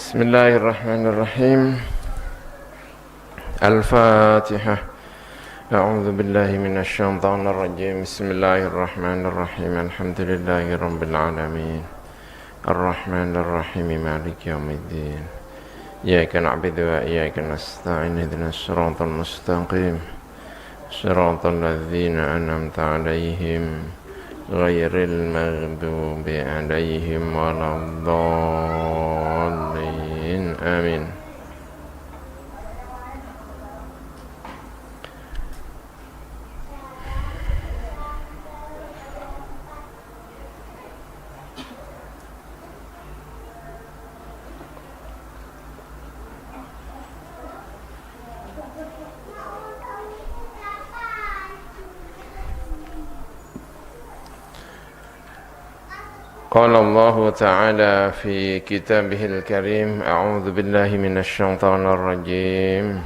Bismillahirrahmanirrahim. Al-Fatihah. A'udzu billahi minasy syaithanir rajim. Bismillahirrahmanirrahim. Alhamdulillahi rabbil alamin. Ar-Rahmanir Rahim. Maliki yaumiddin. Iyyaka na'budu wa iyyaka nasta'in. Ihdinas siratal mustaqim. Siratal ladzina an'amta 'alaihim ghairil maghdubi 'alaihim waladdallin. Amin. Qala Allah Ta'ala fi kitabihil karim. A'udzu billahi minasy syaithanir rajim.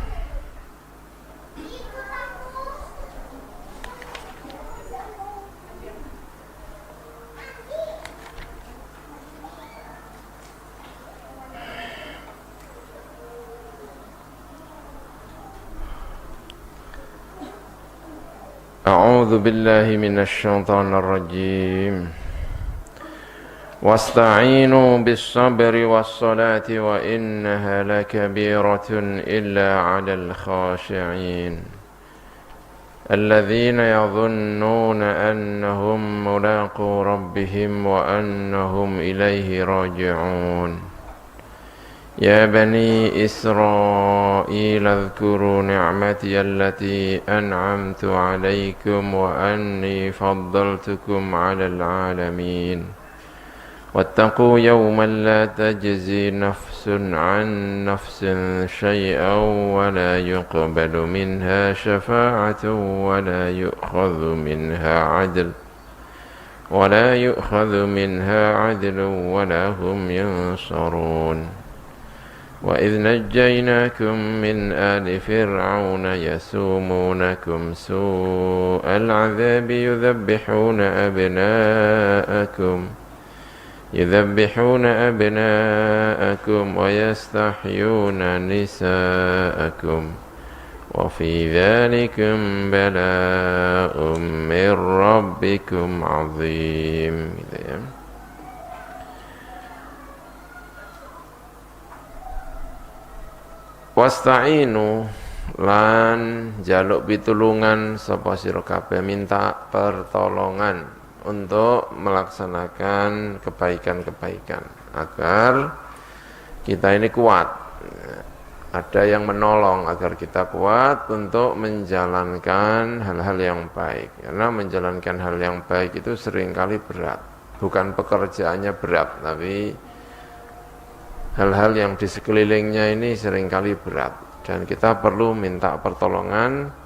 A'udzu billahi minasy syaithanir rajim. Wasta'inu bis-sabri was-salati wa innaha lakabiratun illa 'alal khashi'in alladhina yadhunnuna annahum mulaqu rabbihim wa annahum ilayhi raji'un. Ya bani Israil adhkuru ni'mati allati an'amtu 'alaykum wa anni faddaltukum 'alal 'alamin. واتقوا يوما لا تجزي نفس عن نفس شيئا ولا يقبل منها شفاعة ولا يؤخذ منها عدل ولا هم ينصرون. وإذ نجيناكم من آل فرعون يسومونكم سوء العذاب يذبحون أبناءكم ويستحيون نساءكم وفي ذلكم بلاء من ربكم عظيم. Wasta'inu lan jaluk pitulungan sapa sira kabeh, minta pertolongan untuk melaksanakan kebaikan-kebaikan agar kita ini kuat. Ada yang menolong agar kita kuat untuk menjalankan hal-hal yang baik. Karena menjalankan hal yang baik itu seringkali berat. Bukan pekerjaannya berat, tapi hal-hal yang di sekelilingnya ini seringkali berat. Dan kita perlu minta pertolongan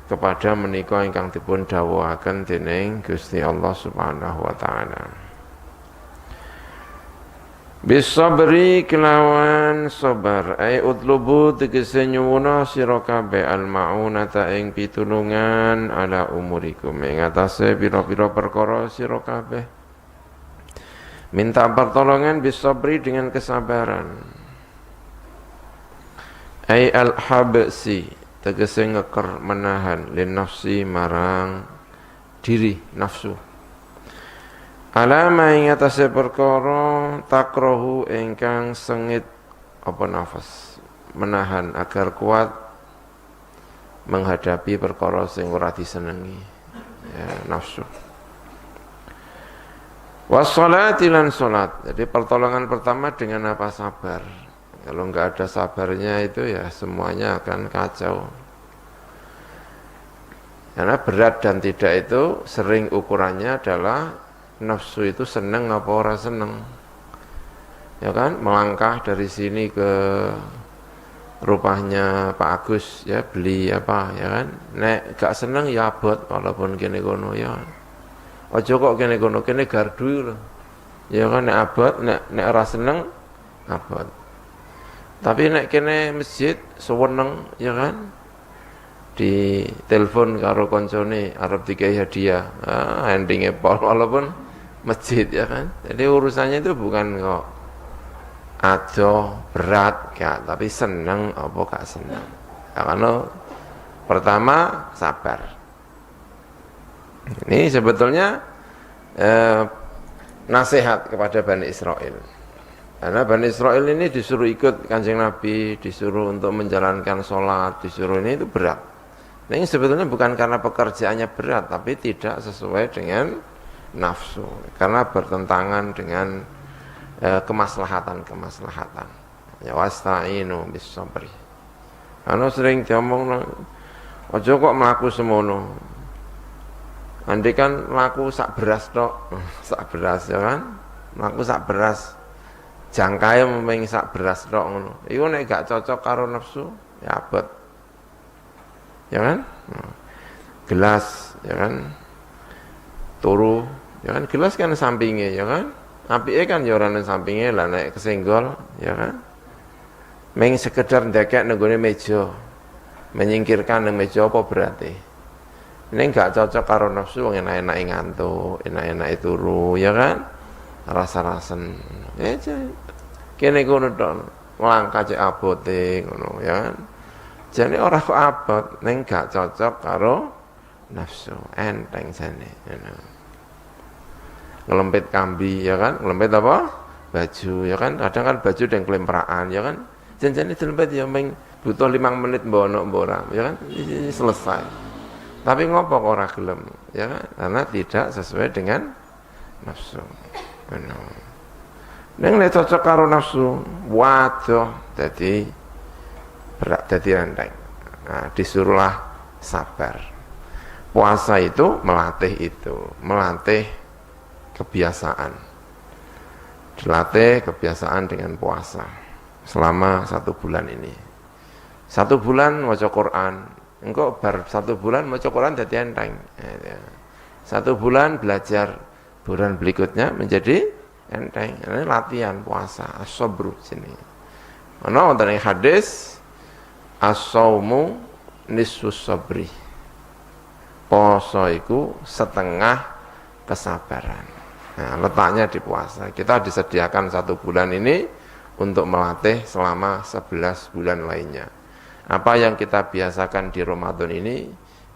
kepada menika ingkang dipun dawuhaken dening Gusti Allah Subhanahu wa taala. Bisabri kelawan sabar, ai utlubu tegese nyuwuna sira kabeh al-maunata ing pitulungan ala umurikum ing atase pira-pira perkara sira kabeh. Minta pertolongan bisabri dengan kesabaran. Ai al-habsi tegese ngeker menahan lin nafsi marang diri nafsu. Alama ing atase perkara takrohu ingkang sengit apa nafas, menahan agar kuat menghadapi perkara sing ora disenengi, ya, nafsu. Wassalati lan salat. Jadi pertolongan pertama dengan apa? Sabar. Kalau enggak ada sabarnya itu ya semuanya akan kacau. Karena berat dan tidak itu sering ukurannya adalah nafsu itu seneng apa ora seneng. Ya kan, melangkah dari sini ke rumahnya Pak Agus ya beli apa ya kan. Nek gak seneng ya abot walaupun kene kono ya. Aja kok kene kono, kene gardu lho. Ya kan nek abot, nek ora seneng abot. Tapi nek kene masjid seweneng ya kan, di telepon karo koncone arep dikai hadiah, endinge pol walaupun masjid ya kan. Jadi urusannya itu bukan kok ado berat gak, tapi seneng apa gak seneng. Karena pertama sabar. Ini sebetulnya nasihat kepada Bani Israel. Karena Bani Israel ini disuruh ikut Kanjeng Nabi, disuruh untuk menjalankan sholat, disuruh ini itu berat. Nah, ini sebetulnya bukan karena pekerjaannya berat, tapi tidak sesuai dengan nafsu. Karena bertentangan dengan kemaslahatan. Ya wasta'inu bis sabri. Karena sering diomong, ojo kok melaku semono. Andai kan melaku sak beras tok, sak beras ya kan? Melaku sak beras. Jangkae memeng sak beras tok ngono. Iku nek gak cocok karo nafsu, ya abot. Ya kan? Gelas, ya kan? Turu, ya kan? Gelas kan sampingnya, ya kan? Apike kan ya ora nang sampinge lah nek kesenggol, ya kan? Meng sekedar ndekek nang gone meja. Menyingkirkan nang meja apa berarti? Nek gak cocok karo nafsu wong enak-enak ngantuk, enak-enak turu, ya kan? Rasa-rasen. Ya kene kono tok langkah cek abote ngono ya kan. Jane ora kok abot ning gak cocok karo nafsu, enteng jane ngono. Ngelempit kambi ya kan, ngelempit apa? Baju ya kan, kadang kan baju dan kelempraan ya kan. Janjane dilempit ya meng butuh 5 menit mbono ora ya kan, selesai. Tapi ngopo kok ora gelem ya kan, karena tidak sesuai dengan nafsu. Ngono. Neng nek cocok karo nafsu, waduh, jadi berat, jadi enteng. Nah, disuruhlah sabar. Puasa itu, melatih kebiasaan. Dilatih kebiasaan dengan puasa selama 1 bulan ini. 1 bulan maca Quran, engko bar 1 bulan maca Quran jadi enteng. 1 bulan belajar, bulan berikutnya menjadi enteng. Ini latihan puasa, as-sabru sini. Ana wonten ing hadis as-saumu nisfus sabri. Puasa iku setengah kesabaran. Nah, letaknya di puasa. Kita disediakan 1 bulan ini untuk melatih selama 11 bulan lainnya. Apa yang kita biasakan di Ramadan ini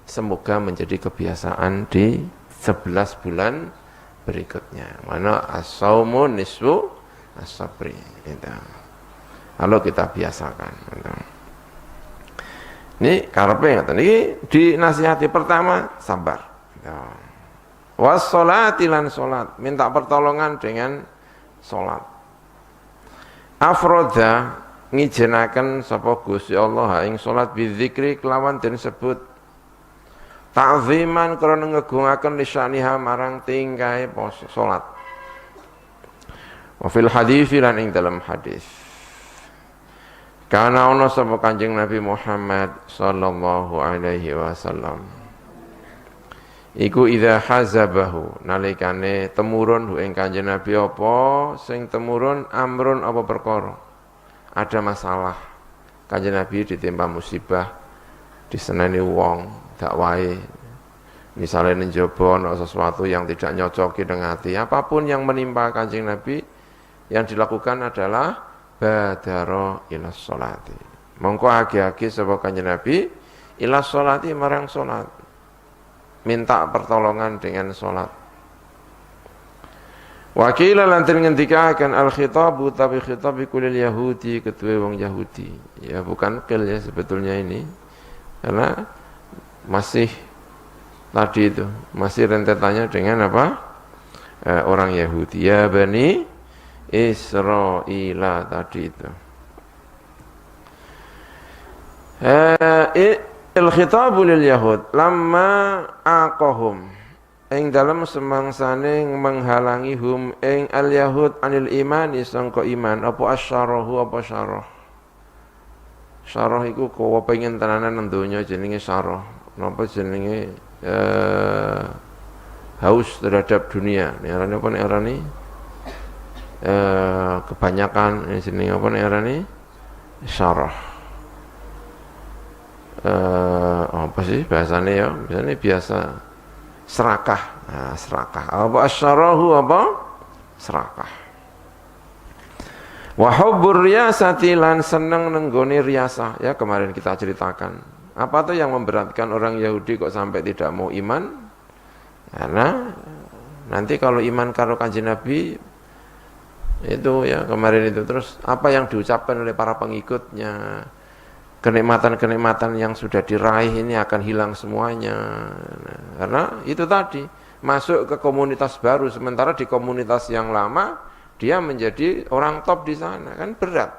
semoga menjadi kebiasaan di 11 bulan berikutnya. Mana as-saumu nisfu as-sabri gitu. Kalau kita biasakan gitu. Ini karepe ngoten iki dinasihati pertama sabar. Gitu. Was-sholati lan salat, minta pertolongan dengan salat. Afroda ngijenaken sapa Gusti Allah ing salat bizikri kelawan den sebut ta'ziman krana ngegungaken lisaniha marang tingkahe salat. Wa fil hadis lan ing dalam hadis. Kana ana sapa Kanjeng Nabi Muhammad sallallahu alaihi wasallam. Iku idza hazabahu nalikane temurun ing Kanjeng Nabi apa sing temurun amrun apa perkara. Ada masalah. Kanjeng Nabi ditimpa musibah, diseneni wong dakwahe misalnya njaba ana sesuatu yang tidak nyocoki dengan hati, apapun yang menimpa Kanjeng Nabi yang dilakukan adalah badara ila sholati. Mongko agi-agi sapa Kanjeng Nabi ila sholati marang salat. Minta pertolongan dengan salat. Wakila lantin ngendikaken al-khitabu tapi khitab kulil yahudi kedua wong Yahudi. Ya bukan kil ya sebetulnya ini. Karena masih tadi itu masih rentetannya dengan apa? Orang Yahudi. Ya Bani Israila tadi itu. Il-khitabu lil yahud lamma aqahum ing dalam semangsane menghalangi hum ing al-yahud anil imani sangka iman apa asyarahu apa syarah. Syarah iku kowe pengen tenanan nang donya jenenge syarah. Napa jenenge haus terhadap dunia. Nek apa nek arane kebanyakan jenenge apa nek arane syarah. Apa sih bahasanya ya? Biasanya biasa serakah. Nah, serakah. Apa asyarahu apa? Serakah. Wa hubbur riyasati lan seneng nenggone riyasah. Ya kemarin kita ceritakan. Apa tuh yang memberatkan orang Yahudi kok sampai tidak mau iman? Karena nanti kalau iman karo Kanjeng Nabi itu ya kemarin itu terus apa yang diucapkan oleh para pengikutnya, kenikmatan-kenikmatan yang sudah diraih ini akan hilang semuanya. Nah, karena itu tadi masuk ke komunitas baru sementara di komunitas yang lama dia menjadi orang top di sana, kan berat.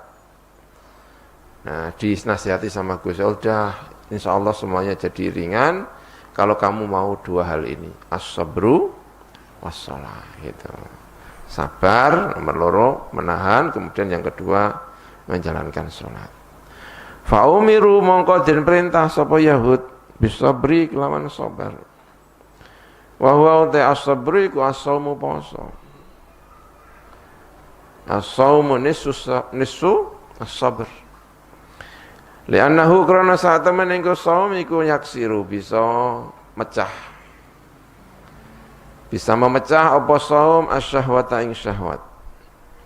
Nah, dinasihati sama Gus, udah insya Allah semuanya jadi ringan kalau kamu mau dua hal ini, as-sabru was-shalah gitu. Sabar nomor loro, menahan, kemudian yang kedua menjalankan sholat. Fa'umiru mongko den perintah sapa Yahud bisabri kelawan sabar. Wa huwa ta as-sabri ku as-saumu poso. As-saumu nisfu as-sabr. Li'annahu karena saat temen engko saum iku yaksiru bisa mecah. Bisa memecah apa saum asyahwata ing syahwat.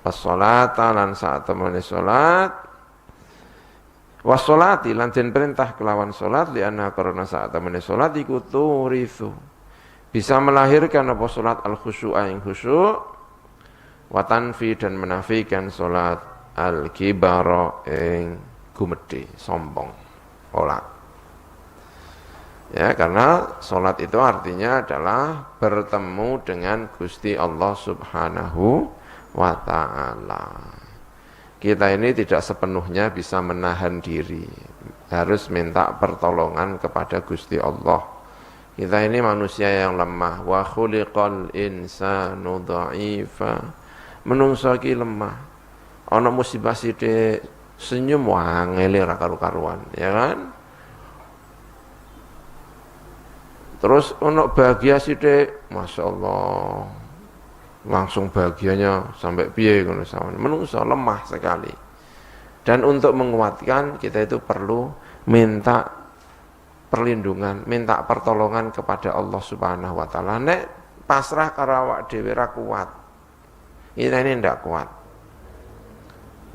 As-salata lan saat temene salat. Was-salati lan den perintah kelawan salat li'anna karena saat temene salat iku turithu. Bisa melahirkan apa salat al-khusyu'a ing khusyuk. Wa tanfi dan menafikan salat al-kibara ing gumedhe sombong ora. Ya, karena salat itu artinya adalah bertemu dengan Gusti Allah Subhanahu wa taala. Kita ini tidak sepenuhnya bisa menahan diri, harus minta pertolongan kepada Gusti Allah. Kita ini manusia yang lemah, wa khuliqal insanu dha'ifa. Menungso iki lemah. Ana musibah sithik senyum wangele ra karu-karuan, ya kan? Terus ana bahagia sithik, masyaallah. Langsung bahagianya sampai piye ngono sawane. Menungso lemah sekali. Dan untuk menguatkan kita itu perlu minta perlindungan, minta pertolongan kepada Allah Subhanahu wa taala. Nek pasrah karo awak dhewe ra kuat. Ini ndak kuat.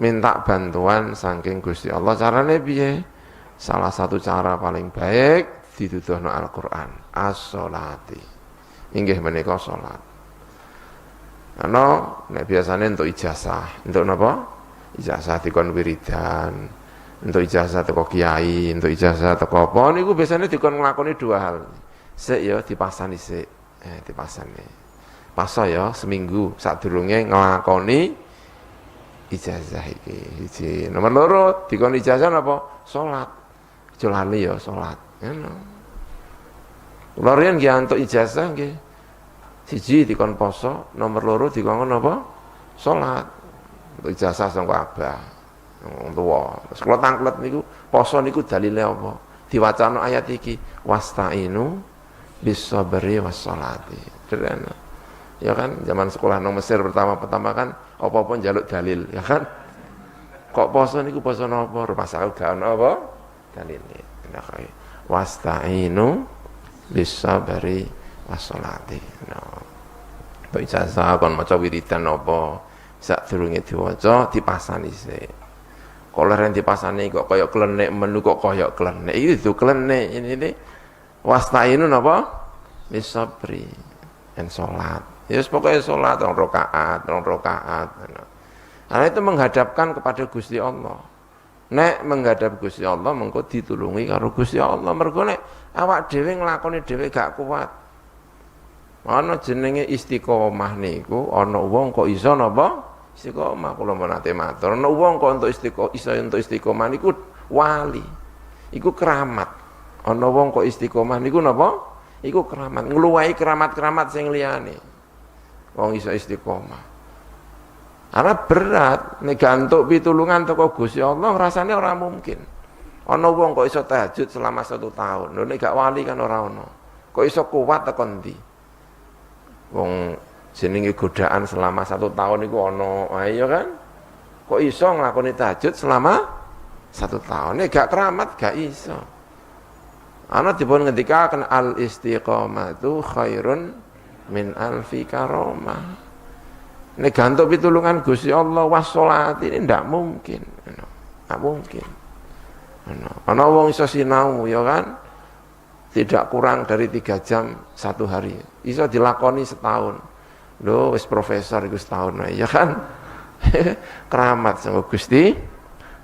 Minta bantuan saking Gusti Allah. Carane piye? Salah satu cara paling baik dituduhno Al-Qur'an, as-sholati. Inggih menika salat. Ana nek biasane untuk ijazah, untuk napa? Ijazah dikon wiridan, untuk ijazah teko kiai, untuk ijazah teko apa niku biasane dikon nglakoni dua hal. Sik ya dipasani sik. Dipasani. Paso ya seminggu sadurunge nglakoni ijazah iki. Siji. Nomor loro dikon ijazah napa? Salat. Aja lali ya salat. Ngono. Kula riyen nggih antuk ijazah nggih. Siji dikon poso, nomor loro dikon napa? Salat. Untuk ijazah sangko abah. Wong tuwa. Terus kula tanglet niku poso niku dalile apa? Diwacana ayat iki, wasta'inu bis-sabri was-sholati. Derene. Ya kan, zaman sekolah nang Mesir pertama-pertama kan apa-apa njaluk dalil, ya kan? Kok poso niku poso napa? Masalah gak ono apa? Dalile. Nek wasta'inu bis-sabri was-sholati. Nah. Mbok ijazah kon maca wiridan apa? Sadurunge diwaca dipasani sik. Kok leren dipasani kok kaya klenek menu kok kaya klenek. Itu klenek ini wasta'inu napa? Bis-sabri dan salat. Ya pokoknya sholat, rong rakaat. Karena itu menghadapkan kepada Gusti Allah. Nek menghadap Gusti Allah, mengko ditulungi karo Gusti Allah. Mergo nek awak dhewe nglakoni dhewe gak kuat. Ana jenenge istiqomah niku, ana wong kok iso napa? Istiqomah kula menate matur. Ana wong kok untuk istiqomah niku wali. Iku keramat. Ana wong kok istiqomah niku napa? Iku keramat. Ngluwahi keramat-keramat sing liyane. Wong iso istiqomah. Karena berat, nek gantuk pitulungan teko Gusti Allah rasane ora mungkin. Ana wong kok iso tahajud selama 1 tahun. Lho nek gak wali kan ora ono. Kok iso kuat tekan ndi? Wong jenenge godaan selama 1 tahun iku ono. Ayo kan? Kok iso nglakoni tahajud selama 1 tahun? Nek gak keramat gak iso. Ana dipun ngendikaken al-istiqomatu khairun min alfi karomah. Nek gantuk pitulungan Gusti Allah wassalat ini ndak mungkin. Ndak mungkin. Ana wong iso sinau ya kan tidak kurang dari 3 jam satu hari. Iso dilakoni setahun. Lho wis profesor iku setahun ya kan. Keramat sama Gusti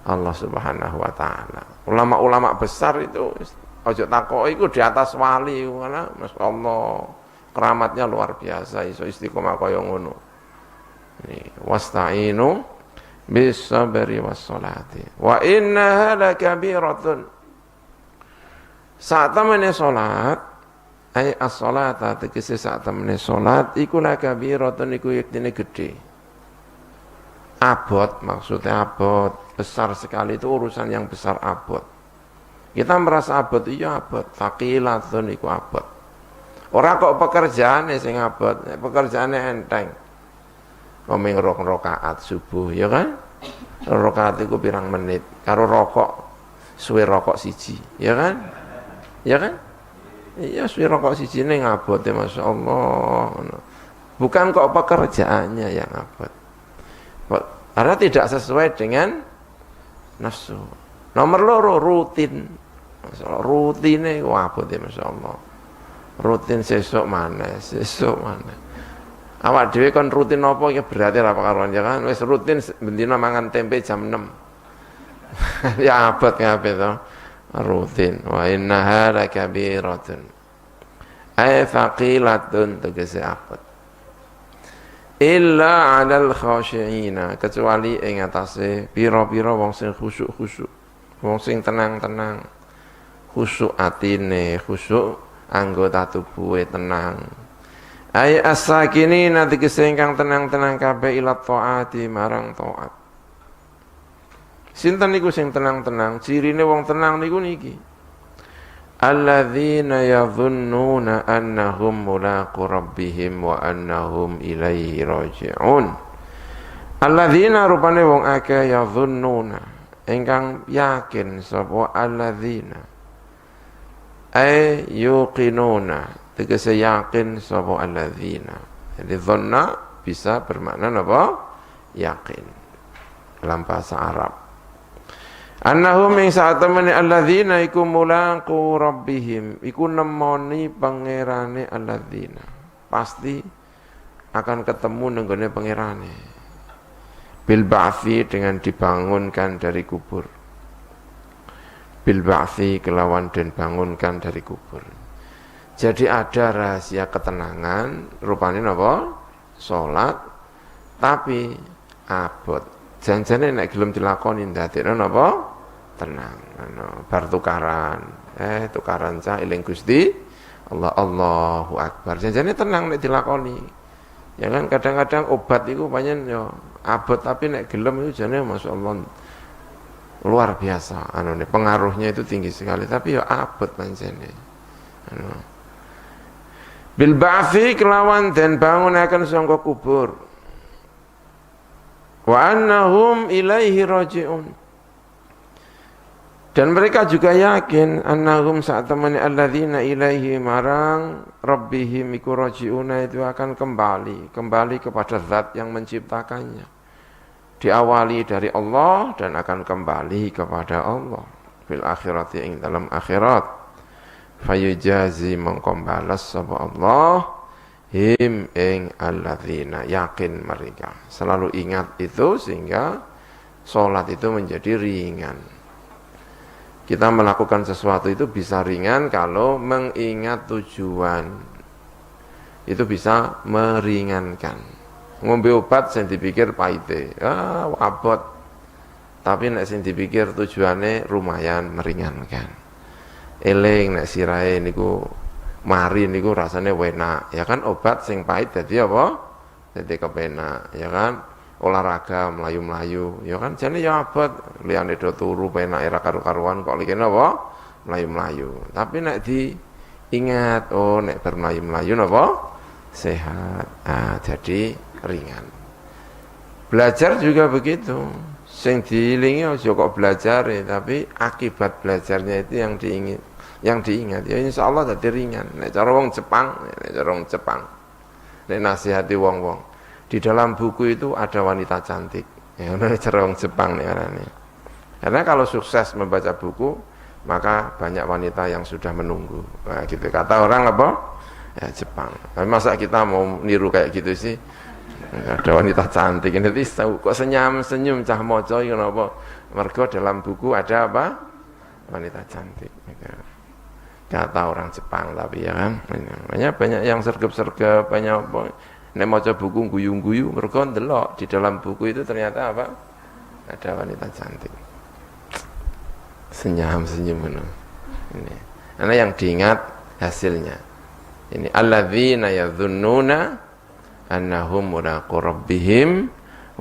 Allah Subhanahu wa taala. Ulama-ulama besar itu ojo takoki iku di atas wali karena masyaallah keramatnya luar biasa iso istiqomah kaya ngono. Ini wasta'inu bis-sabri was-salati wa innaha lakabiratun. Saat temene salat ay as-salata tegese saat temene salat iku lakabiratun iku yektine gede. Abot maksudnya abot besar sekali itu urusan yang besar abot. Kita merasa abot iya abot, taqilatun iku abot. Ora kok pekerjaane sing abot, pekerjaane enteng. Ngomong rakaat subuh, ya kan? Rakaat itu pirang menit. Karo rokok, suwe rokok siji, ya kan? Ya kan? Iya suwe rokok siji ini ngabot ya Masya Allah. Bukan kok pekerjaannya yang abot. Karena tidak sesuai dengan nafsu. Nomor loro rutin. Rutine abot ya Masya Allah. Rutin sesuk mana? Awak dhewe kon rutin apa ya berarti apa karuan ya kan wis rutin bendina mangan tempe jam 6. Ya abot kabeh to. Rutin wa innaha lakabiratun. Ay thaqilatun tegese abot. Illa 'alal khashi'ina kecuali ing atase pira-pira wong sing khusyuk-khusyuk. Wong sing tenang-tenang. Khusyuk atine, khusyuk anggota tubuhe tenang. Ay as-sakini nanti kesengkang tenang-tenang kabeh ila taati marang taat. Sinten niku sing tenang-tenang? Cirine wong tenang niku niki. Alladzina yadhunnuna annahum mulaqu rabbihim wa annahum ilaihi raji'un. Alladzina rupane wong akeh yadhunnuna ingkang yakin sapa alladzina ay yuqinuna tegese yakin sapa alladzina. Jadi dhanna bisa bermakna apa? Yakin. Dalam bahasa Arab. Annahum min sa'atamani alladzina iku mulaqu rabbihim, iku nemoni pangerane alladzina. Pasti akan ketemu nenggone pangerane. Bil ba'thi dengan dibangunkan dari kubur. Bil ba'thi kelawan den bangunkan dari kubur. Jadi ada rahasia ketenangan, rupanya apa? Salat, tapi abot. Janjane nek gelem dilakoni ndadekno napa? Tenang. Bar tukaran. Tukaran cah eling Gusti Allah, Allahu Akbar. Janjane tenang nek dilakoni. Ya kan kadang-kadang obat itu pancen yo abot tapi nek gelem itu jane masyaallah luar biasa pengaruhnya itu tinggi sekali tapi yo abot pancene. Bil ba'thi kelawan dan bangunaken sangka kubur. Wa annahum ilaihi raji'un. Dan mereka juga yakin annahum saat temani alladzina ilaihi marang rabbihim iku raji'una itu akan kembali kepada zat yang menciptakannya. Diawali dari Allah dan akan kembali kepada Allah fil akhirati ing dalam akhirat. Fayujazi mengkombalas sapa Allah him ing alladzina yakin mereka. Selalu ingat itu sehingga sholat itu menjadi ringan. Kita melakukan sesuatu itu bisa ringan kalau mengingat tujuan. Itu bisa meringankan. Ngombe obat sing dipikir pahite, abot. Tapi nek sing dipikir tujuannya lumayan meringankan. Eling nek sirahe niku mari niku rasane enak ya kan obat sing pahit dadi apa dadi kepenak ya kan olahraga melayu-melayu ya kan jane ya abot liyane do turu penak era karu-karuan kok likene apa melayu-melayu tapi nek diingat nek bermelayu-melayu napa sehat jadi ringan. Belajar juga begitu. Sing diilingi aja kok belajar tapi akibat belajarnya itu yang diingat ya insyaallah dadi ringan. Nek cara wong Jepang nek nasihati wong-wong di dalam buku itu ada wanita cantik. Ya, cara orang Jepang nih arane. Karena kalau sukses membaca buku, maka banyak wanita yang sudah menunggu. Nah, gitu kata orang apa? Ya Jepang. Tapi masa kita mau niru kayak gitu sih? Ada wanita cantik ini kok senyum cah moco iki napa? Mergo dalam buku ada apa? Wanita cantik. Kata orang Jepang tapi ya kan. Banyak yang sergap-sergap, banyak apa? Nek maca buku guyu-guyu mergo ndelok di dalam buku itu ternyata apa? Ada wanita cantik. Senyum ngono. Ini. Karena yang diingat hasilnya. Ini alladzina yadhunnuna annahum mulaqu rabbihim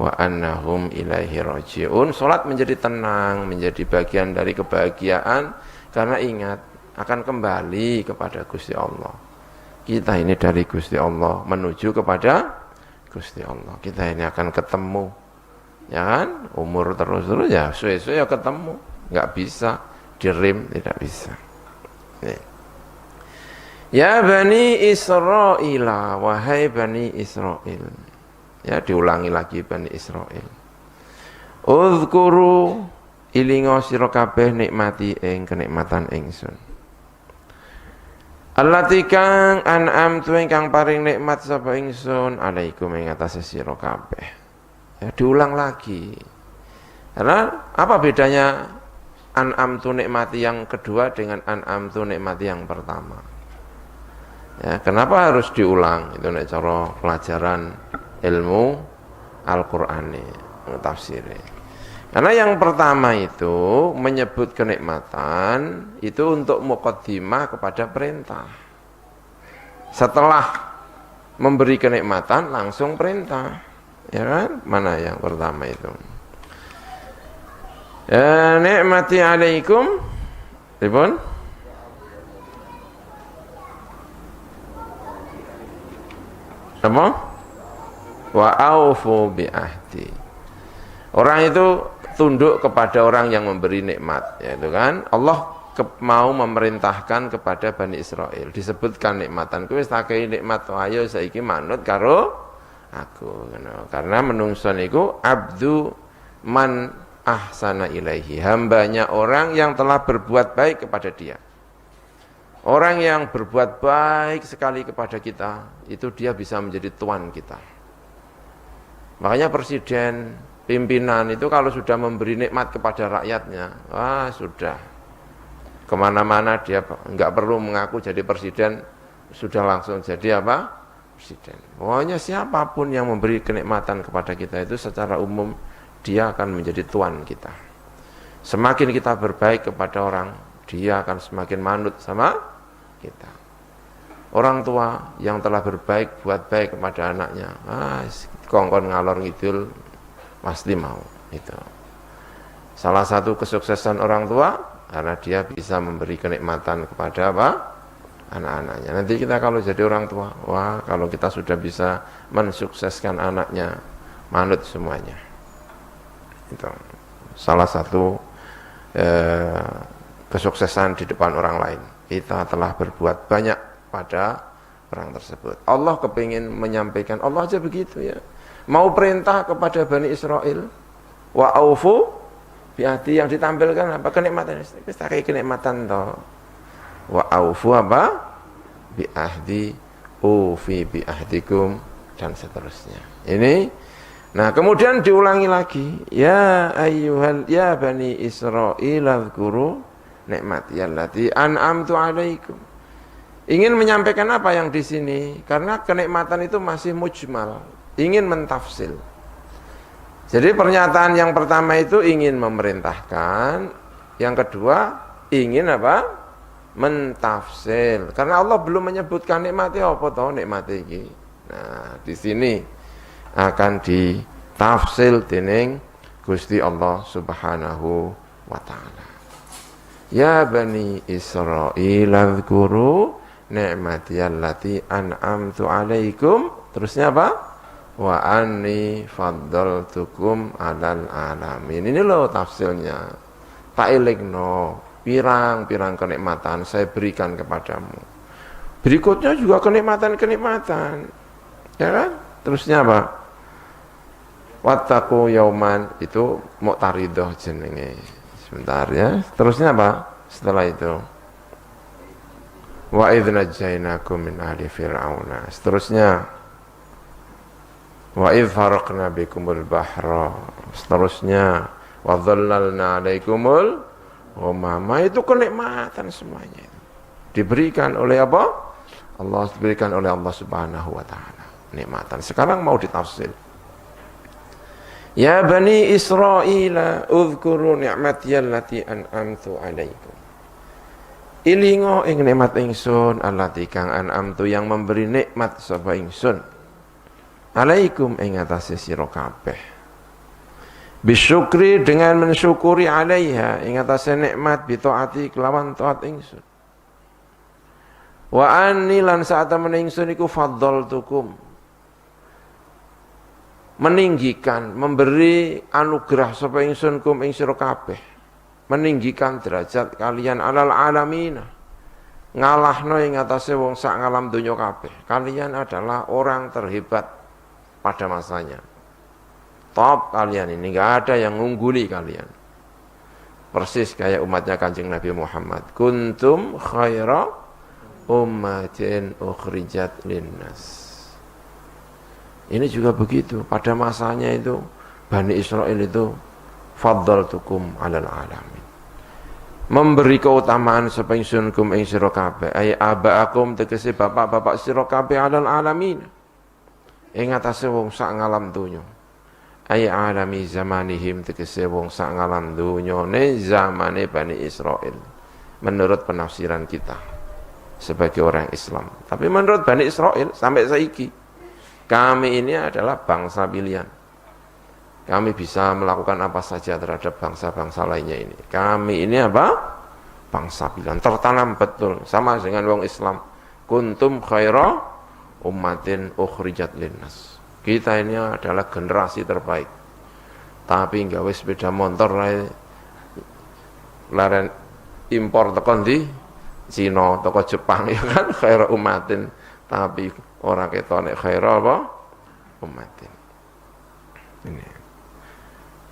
wa annahum ilaihi rajiun. Salat menjadi tenang, menjadi bagian dari kebahagiaan karena ingat akan kembali kepada Gusti Allah. Kita ini dari Gusti Allah menuju kepada Gusti Allah. Kita ini akan ketemu. Ya kan? Umur terus-terus ya suwe-suwe ya ketemu. Enggak bisa direm, tidak bisa. Nih. Ya Bani Israil, wahai Bani Israil. Ya diulangi lagi Bani Israil. Uzkuru ilingo sira kabeh nikmati ing kenikmatan ingsun. Allati kang an'amtu ingkang paring nikmat sapa ingsun alaikum ing atase sira kabeh. Ya diulang lagi. Karena apa bedanya an'amtu nikmati yang kedua dengan an'amtu nikmati yang pertama? Ya, kenapa harus diulang? Itu nek cara pelajaran ilmu Al-Qur'an tafsirnya. Karena yang pertama itu menyebut kenikmatan itu untuk muqaddimah kepada perintah. Setelah memberi kenikmatan langsung perintah. Ya kan? Mana yang pertama itu? Ya, nikmati alaikum. Ribun? Apa? Wa aufu bi ahdi. Orang itu tunduk kepada orang yang memberi nikmat, yaitu kan Allah mau memerintahkan kepada Bani Israel, disebutkan nikmatan kuwi wis tak kei nikmat ayo saiki manut karo aku, karena menungso niku abdu man ahsana ilaihi, hambanya orang yang telah berbuat baik kepada dia. Orang yang berbuat baik sekali kepada kita, itu dia bisa menjadi tuan kita. Makanya presiden, pimpinan itu kalau sudah memberi nikmat kepada rakyatnya, wah sudah. Kemana-mana dia enggak perlu mengaku jadi presiden, sudah langsung jadi apa? Presiden. Pokoknya siapapun yang memberi kenikmatan kepada kita itu secara umum, dia akan menjadi tuan kita. Semakin kita berbaik kepada orang, dia akan semakin manut sama kita. Orang tua yang telah berbaik, buat baik kepada anaknya, kongkon ngalor ngidul, pasti mau. Itu salah satu kesuksesan orang tua, karena dia bisa memberi kenikmatan kepada apa? Anak-anaknya. Nanti kita kalau jadi orang tua, wah kalau kita sudah bisa mensukseskan anaknya, manut semuanya. Itu salah satu kesuksesan di depan orang lain. Kita telah berbuat banyak pada orang tersebut. Allah kepingin menyampaikan, Allah aja begitu ya. Mau perintah kepada Bani Israel, wa aufu bi'ahdi, yang ditampilkan apa? Kenikmatan. Kita kayak kenikmatan toh. Wa aufu apa? Bi'ahdi, ufi bi'ahdikum, dan seterusnya. Ini, nah kemudian diulangi lagi, ya ayyuhal, ya Bani Israil azkuru nikmati allati an'amtu alaikum. Ingin menyampaikan apa yang di sini? Karena kenikmatan itu masih mujmal, ingin mentafsil. Jadi pernyataan yang pertama itu ingin memerintahkan, yang kedua ingin apa? Mentafsil. Karena Allah belum menyebutkan nikmati apa toh nikmati iki. Nah, di sini akan ditafsil dening Gusti Allah Subhanahu wa taala. Ya Bani Israil azkuru ni'mati allati an'amtu alaikum. Terusnya apa? Wa anni faddaltukum 'alal alamin. Ini loh tafsirnya. Tak elingno, pirang-pirang kenikmatan saya berikan kepadamu. Berikutnya juga kenikmatan-kenikmatan. Ya kan? Terusnya apa? Wattaqu yauman itu muqtaridah jenenge. Sebentar ya. Terusnya apa? Setelah itu. Wa idz najainakum min ahli fir'auna. Seterusnya. Wa idz faraqna bikumul bahra. Seterusnya. Wa dhallalna 'alaikumul ghamama. Itu kenikmatan semuanya. Diberikan oleh apa? Allah, diberikan oleh Allah Subhanahu wa taala. Nikmatan. Sekarang mau ditafsir. Ya Bani Israil, uzkuru ni'mati allati an'amtu 'alaikum. Ilingo ing nikmat ingsun allati kang an'amtu yang memberi nikmat sapa ingsun. 'Alaikum ing atase sira kabeh. Bisyukri dengan mensyukuri 'alaiha ing atase nikmat bi taati kelawan taat ingsun. Wa anni lan saat temen ingsun iku faddaltukum. Meninggikan, memberi anugerah sapa ingsun kum ing sira kabeh, meninggikan derajat kalian alal alamina, ngalahno ing atase wong sak ngalam donya kabeh. Kalian adalah orang terhebat pada masanya, top kalian ini, enggak ada yang ngungguli kalian, persis kayak umatnya Kanjeng Nabi Muhammad. Kuntum khaira ummatin ukhrijat linnas. Ini juga begitu, pada masanya itu Bani Israil itu faddaltukum 'alal alamin. Memberi keutamaan sapa ingsun kum ing sira kabeh, ay abaakum tegese bapak-bapak sira kabeh 'alal alamin. Ing atase wong sak ngalam donya. Ay alami zamanihim tegese wong sak ngalam donya ne zamane Bani Israil. Menurut penafsiran kita sebagai orang Islam. Tapi menurut Bani Israil sampai saiki kami ini adalah bangsa pilihan. Kami bisa melakukan apa saja terhadap bangsa-bangsa lainnya ini. Kami ini apa? Bangsa pilihan. Tertanam betul. Sama dengan wong Islam. Kuntum khaira ummatin ukhrijat linnas. Kita ini adalah generasi terbaik. Tapi gawe sepeda motor laren impor tekan di Cina, toko Jepang ya kan, khaira ummatin. Tapi orang ketone khaira apa? Ummatin.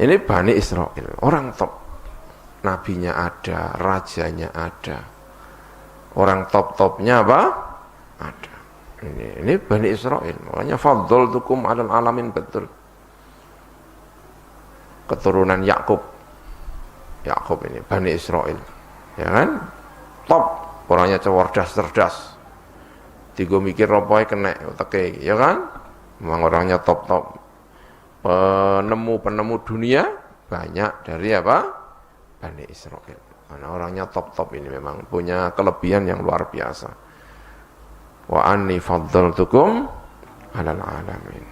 Ini Bani Israil, orang top. Nabinya ada, rajanya ada. Orang top-topnya apa? Ada. Ini Bani Israil. Makanya faddaltukum 'alal alamin, betul. Keturunan Yakub. Yakub ini Bani Israil. Ya kan? Top. Orangnya cerdas. Tiga mikir apa kena uteke, ya kan? Memang orangnya top. Penemu dunia banyak dari apa? Bani Israil. Karena orangnya top ini memang punya kelebihan yang luar biasa. Wa anni faddaltukum 'alal alamin.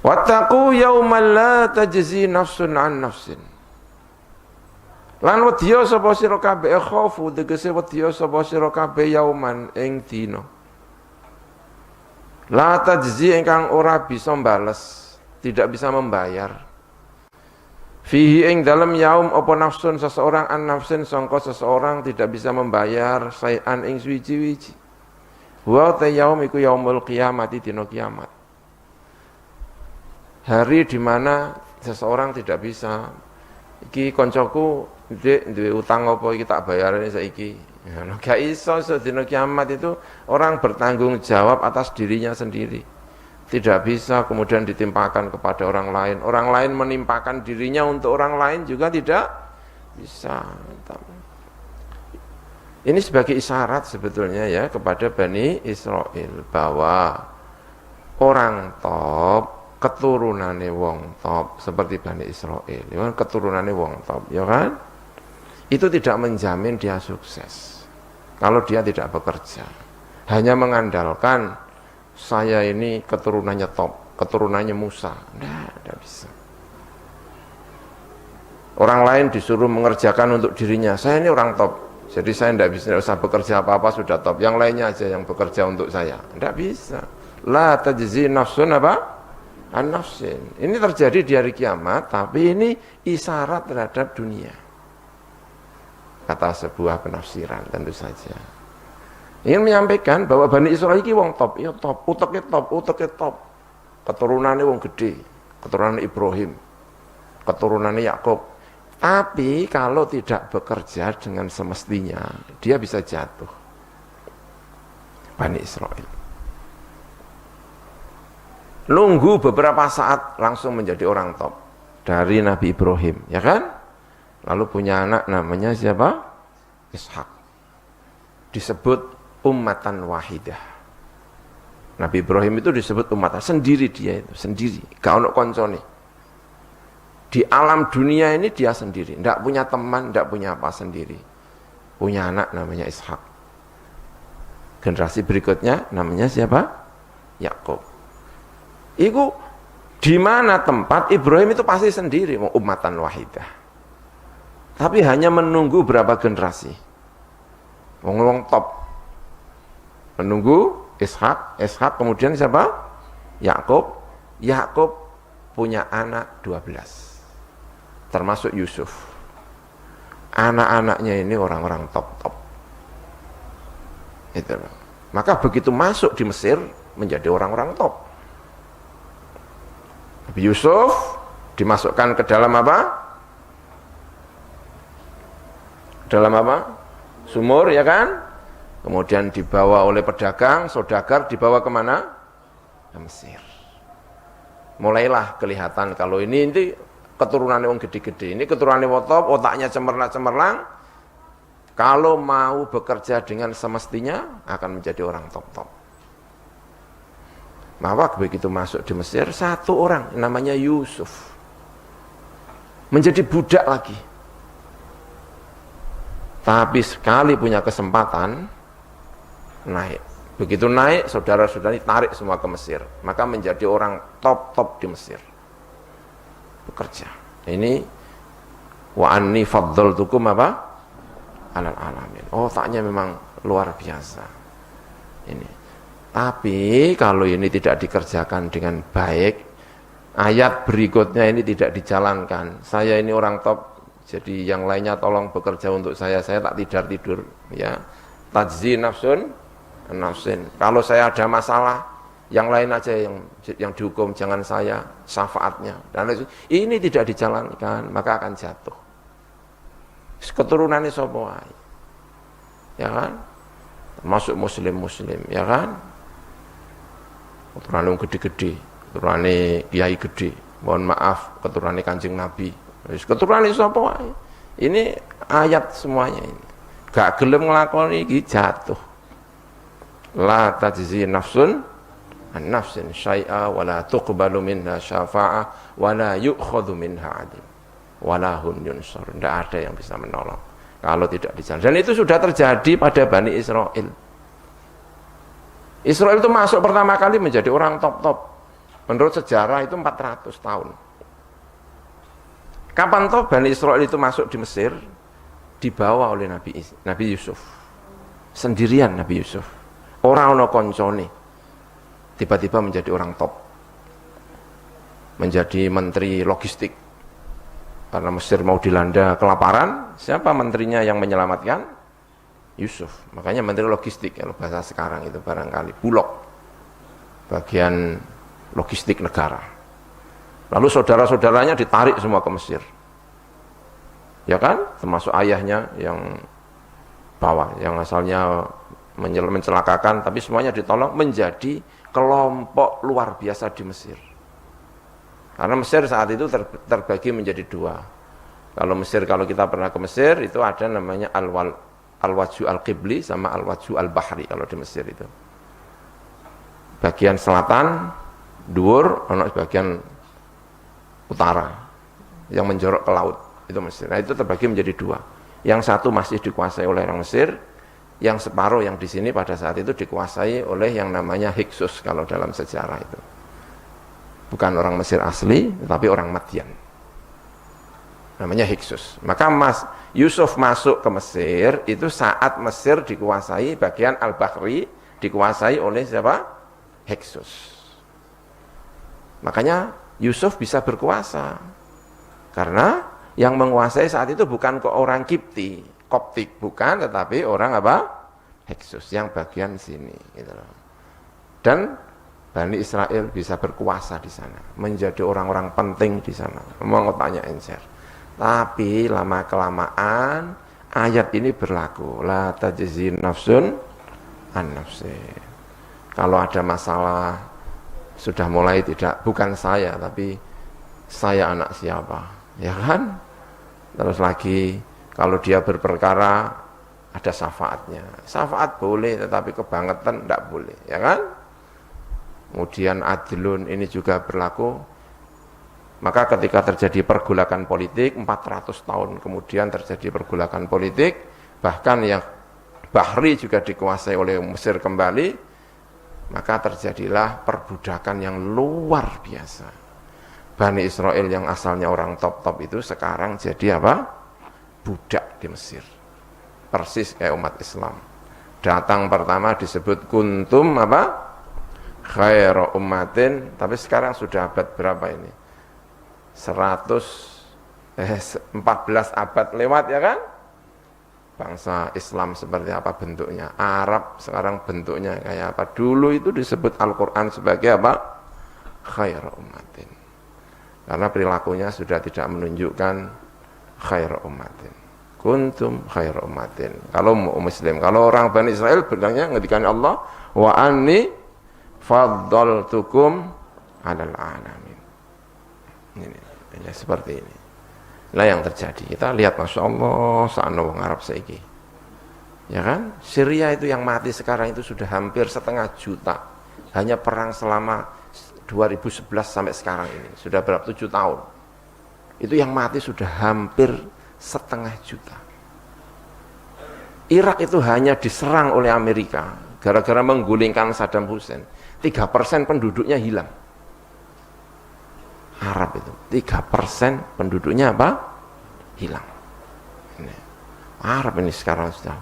Wattaqu yauman la tajzi nafsun 'an nafsin. Lan wedya sapa sira kabeh khofu tegese wedya sapa sira kabeh yauman ing dina. La tajzi ingkang ora bisa mbales, tidak bisa membayar. Fihi ing dalam yaum apa nafsun seseorang an nafsin sangka seseorang tidak bisa membayar sayan ing suwi-wiji. Wa ta yaum iku yaumul qiyamati, dina kiamat. Hari di mana seseorang tidak bisa iki koncoku duwe utang apa iki tak bayarane saiki. Ya, gak iso dina kiamat itu orang bertanggung jawab atas dirinya sendiri. Tidak bisa kemudian ditimpakan kepada orang lain. Orang lain menimpakan dirinya untuk orang lain juga tidak bisa. Ini sebagai isyarat sebetulnya ya kepada Bani Israil bahwa orang top, keturunane wong top seperti Bani Israil, ya kan, keturunane wong top, ya kan? Itu tidak menjamin dia sukses kalau dia tidak bekerja. Hanya mengandalkan saya ini keturunannya top, keturunannya Musa. Tidak bisa. Orang lain disuruh mengerjakan untuk dirinya. Saya ini orang top, jadi saya tidak usah bekerja apa-apa, sudah top. Yang lainnya aja yang bekerja untuk saya. Tidak bisa. La tajzi nafsun apa? An-nafsin. Ini terjadi di hari kiamat, tapi ini isyarat terhadap dunia. Kata sebuah penafsiran tentu saja. Ingin menyampaikan bahwa Bani Israil ini wong top, ya top, uteknya top. keturunannya wong gede, keturunan Ibrahim, keturunan Yakub. Tapi kalau tidak bekerja dengan semestinya, dia bisa jatuh. Bani Israel. Nunggu beberapa saat langsung menjadi orang top. Dari Nabi Ibrahim, ya kan? Lalu punya anak namanya siapa? Ishak. Disebut ummatan wahidah. Nabi Ibrahim itu disebut ummatan, sendiri dia itu, sendiri. Gak ono koncone. Di alam dunia ini dia sendiri, tidak punya teman, tidak punya apa, sendiri. Punya anak namanya Ishak. Generasi berikutnya namanya siapa? Yakub. Itu di mana tempat Ibrahim itu pasti sendiri, ummatan wahidah. Tapi hanya menunggu berapa generasi. Wong top. Menunggu Ishak kemudian siapa? Yakub. Yakub punya anak 12. Termasuk Yusuf. Anak-anaknya ini orang-orang top. Itu. Maka begitu masuk di Mesir menjadi orang-orang top. Nabi Yusuf dimasukkan ke dalam apa? Dalam apa? Sumur, ya kan? Kemudian dibawa oleh pedagang, saudagar, dibawa kemana? Ke Mesir. Mulailah kelihatan kalau ini keturunannya orang gede-gede. Ini keturunannya top, otaknya cemerlang. Kalau mau bekerja dengan semestinya, akan menjadi orang top. Maka begitu masuk di Mesir, satu orang namanya Yusuf. Menjadi budak lagi. Tapi sekali punya kesempatan, naik. Begitu naik, saudara-saudari tarik semua ke Mesir. Maka menjadi orang top di Mesir. Bekerja. Ini wa anni faddaltukum apa? Alal alamin. Otaknya memang luar biasa. Ini. Tapi kalau ini tidak dikerjakan dengan baik, ayat berikutnya ini tidak dijalankan. Saya ini orang top, jadi yang lainnya tolong bekerja untuk saya tak tidur, ya. Tajzi nafsun nafsin. Kalau saya ada masalah, yang lain aja yang dihukum, jangan saya, syafaatnya. Dan ini tidak dijalankan, maka akan jatuh. Keturunannya sapa wae. Ya kan? Termasuk muslim, ya kan? Keturunan gede-gede, keturunan kiai gede. Mohon maaf, keturunan Kanjeng Nabi. Keturunan sapa wae. Ini ayat semuanya ini. Gak gelem nglakoni iki jatuh. La tajzi nafsun an nafsin syai'a wa la tuqbalu minha syafa'ah wa la yu'khadhu minha 'adl wa la hum yunsar. Tidak ada yang bisa menolong kalau tidak dijalankan. Dan itu sudah terjadi pada Bani Israel. Israel itu masuk pertama kali menjadi orang top. Menurut sejarah itu 400 tahun. Kapan toh Bani Israel itu masuk di Mesir? Dibawa oleh Nabi Yusuf. Sendirian Nabi Yusuf. Orang ono koncone. Tiba-tiba menjadi orang top. Menjadi menteri logistik. Karena Mesir mau dilanda kelaparan, siapa menterinya yang menyelamatkan? Yusuf. Makanya menteri logistik, kalau bahasa sekarang itu barangkali Bulog. Bagian logistik negara. Lalu saudara-saudaranya ditarik semua ke Mesir. Ya kan? Termasuk ayahnya yang bawah, yang asalnya mencelakakan, tapi semuanya ditolong menjadi kelompok luar biasa di Mesir. Karena Mesir saat itu terbagi menjadi dua. Kalau kita pernah ke Mesir, itu ada namanya Al-Waju Al-Qibli sama Al-Waju Al-Bahri kalau di Mesir itu. Bagian selatan, dhuwur, bagian utara yang menjorok ke laut, itu Mesir. Nah, itu terbagi menjadi dua. Yang satu masih dikuasai oleh orang Mesir, yang separuh yang di sini pada saat itu dikuasai oleh yang namanya Hyksos kalau dalam sejarah itu. Bukan orang Mesir asli, tetapi orang Madian. Namanya Hyksos. Maka Yusuf masuk ke Mesir itu saat Mesir dikuasai, bagian Al-Bahri dikuasai oleh siapa? Hyksos. Makanya Yusuf bisa berkuasa. Karena yang menguasai saat itu bukan ke orang Koptik, bukan, tetapi orang apa? Hyksos yang bagian sini gitu loh. Dan Bani Israel bisa berkuasa di sana, menjadi orang-orang penting di sana. Mau tanya encer. Tapi lama kelamaan ayat ini berlaku. La tajzi nafsun an nafsin. Kalau ada masalah sudah mulai tidak, bukan saya tapi saya anak siapa, ya kan? Terus lagi kalau dia berperkara ada syafaatnya. Syafaat boleh tetapi kebangetan tidak boleh, ya kan? Kemudian adilun ini juga berlaku. Maka ketika terjadi pergolakan politik 400 tahun kemudian terjadi pergolakan politik, bahkan yang Bahri juga dikuasai oleh Mesir kembali, maka terjadilah perbudakan yang luar biasa. Bani Israel yang asalnya orang top-top itu sekarang jadi apa? Budak di Mesir. Persis kayak umat Islam. Datang pertama disebut kuntum apa? Khairu ummatin, tapi sekarang sudah abad berapa ini? 14 abad lewat, ya kan? Bangsa Islam seperti apa bentuknya? Arab sekarang bentuknya kayak apa? Dulu itu disebut Al-Quran sebagai apa? Khairu ummatin. Karena perilakunya sudah tidak menunjukkan khairu ummatin. Kuntum khairu ummatin. Kalau muslim, kalau orang Bani Israel bilangnya ngedikan Allah, wa anni faddaltukum 'alal alamin. Ini seperti ini. Lah yang terjadi. Kita lihat Masya Allah sana wong Arab saiki. Ya kan? Syria itu yang mati sekarang itu sudah hampir 1,5 juta. Hanya perang selama 2011 sampai sekarang ini. Sudah berapa? 7 tahun. Itu yang mati sudah hampir 1,5 juta. Irak itu hanya diserang oleh Amerika gara-gara menggulingkan Saddam Hussein. 3% penduduknya hilang. Arab itu 3% penduduknya apa? Hilang. Ini. Arab ini sekarang sudah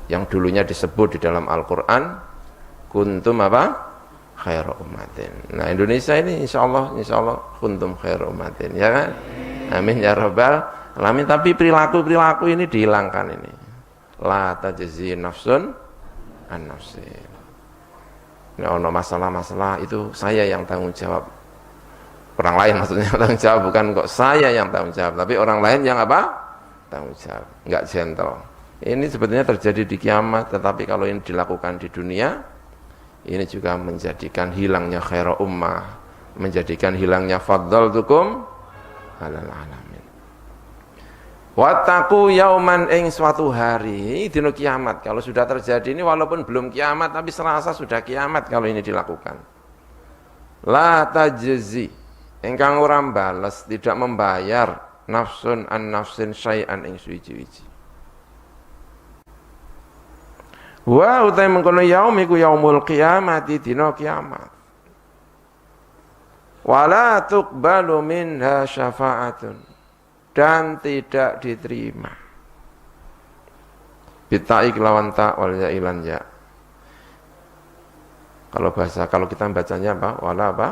yang dulunya disebut di dalam Al-Quran kuntum apa? Khairu ummatin. Nah Indonesia ini insya Allah kuntum khairu ummatin, ya kan? Amin ya rabbal alamin. Tapi perilaku ini dihilangkan ini. La tajzi nafsun an nafsin. Nah, ono masalah-masalah itu saya yang tanggung jawab. Orang lain maksudnya tanggung jawab, bukan kok saya yang tanggung jawab, tapi orang lain yang apa? Tanggung jawab, enggak gentle. Ini sebetulnya terjadi di kiamat, tetapi kalau ini dilakukan di dunia, ini juga menjadikan hilangnya khairu ummah, menjadikan hilangnya faddaltukum 'alal alamin. Wattaqu yauman ing suatu hari dina kiamat. Kalau sudah terjadi ini walaupun belum kiamat tapi serasa sudah kiamat kalau ini dilakukan. La tajzi, ingkang ora bales, tidak membayar nafsun an nafsin syai'an ing suwiji-wiji. Wa utai mengkono yaum iku yaumul qiyamati, dina kiamat. Wala tuqbalu minha syafa'atun, dan tidak diterima. Bitai kelawan ta wal ya ilan ya. Kalau kita bacanya apa? Wala apa?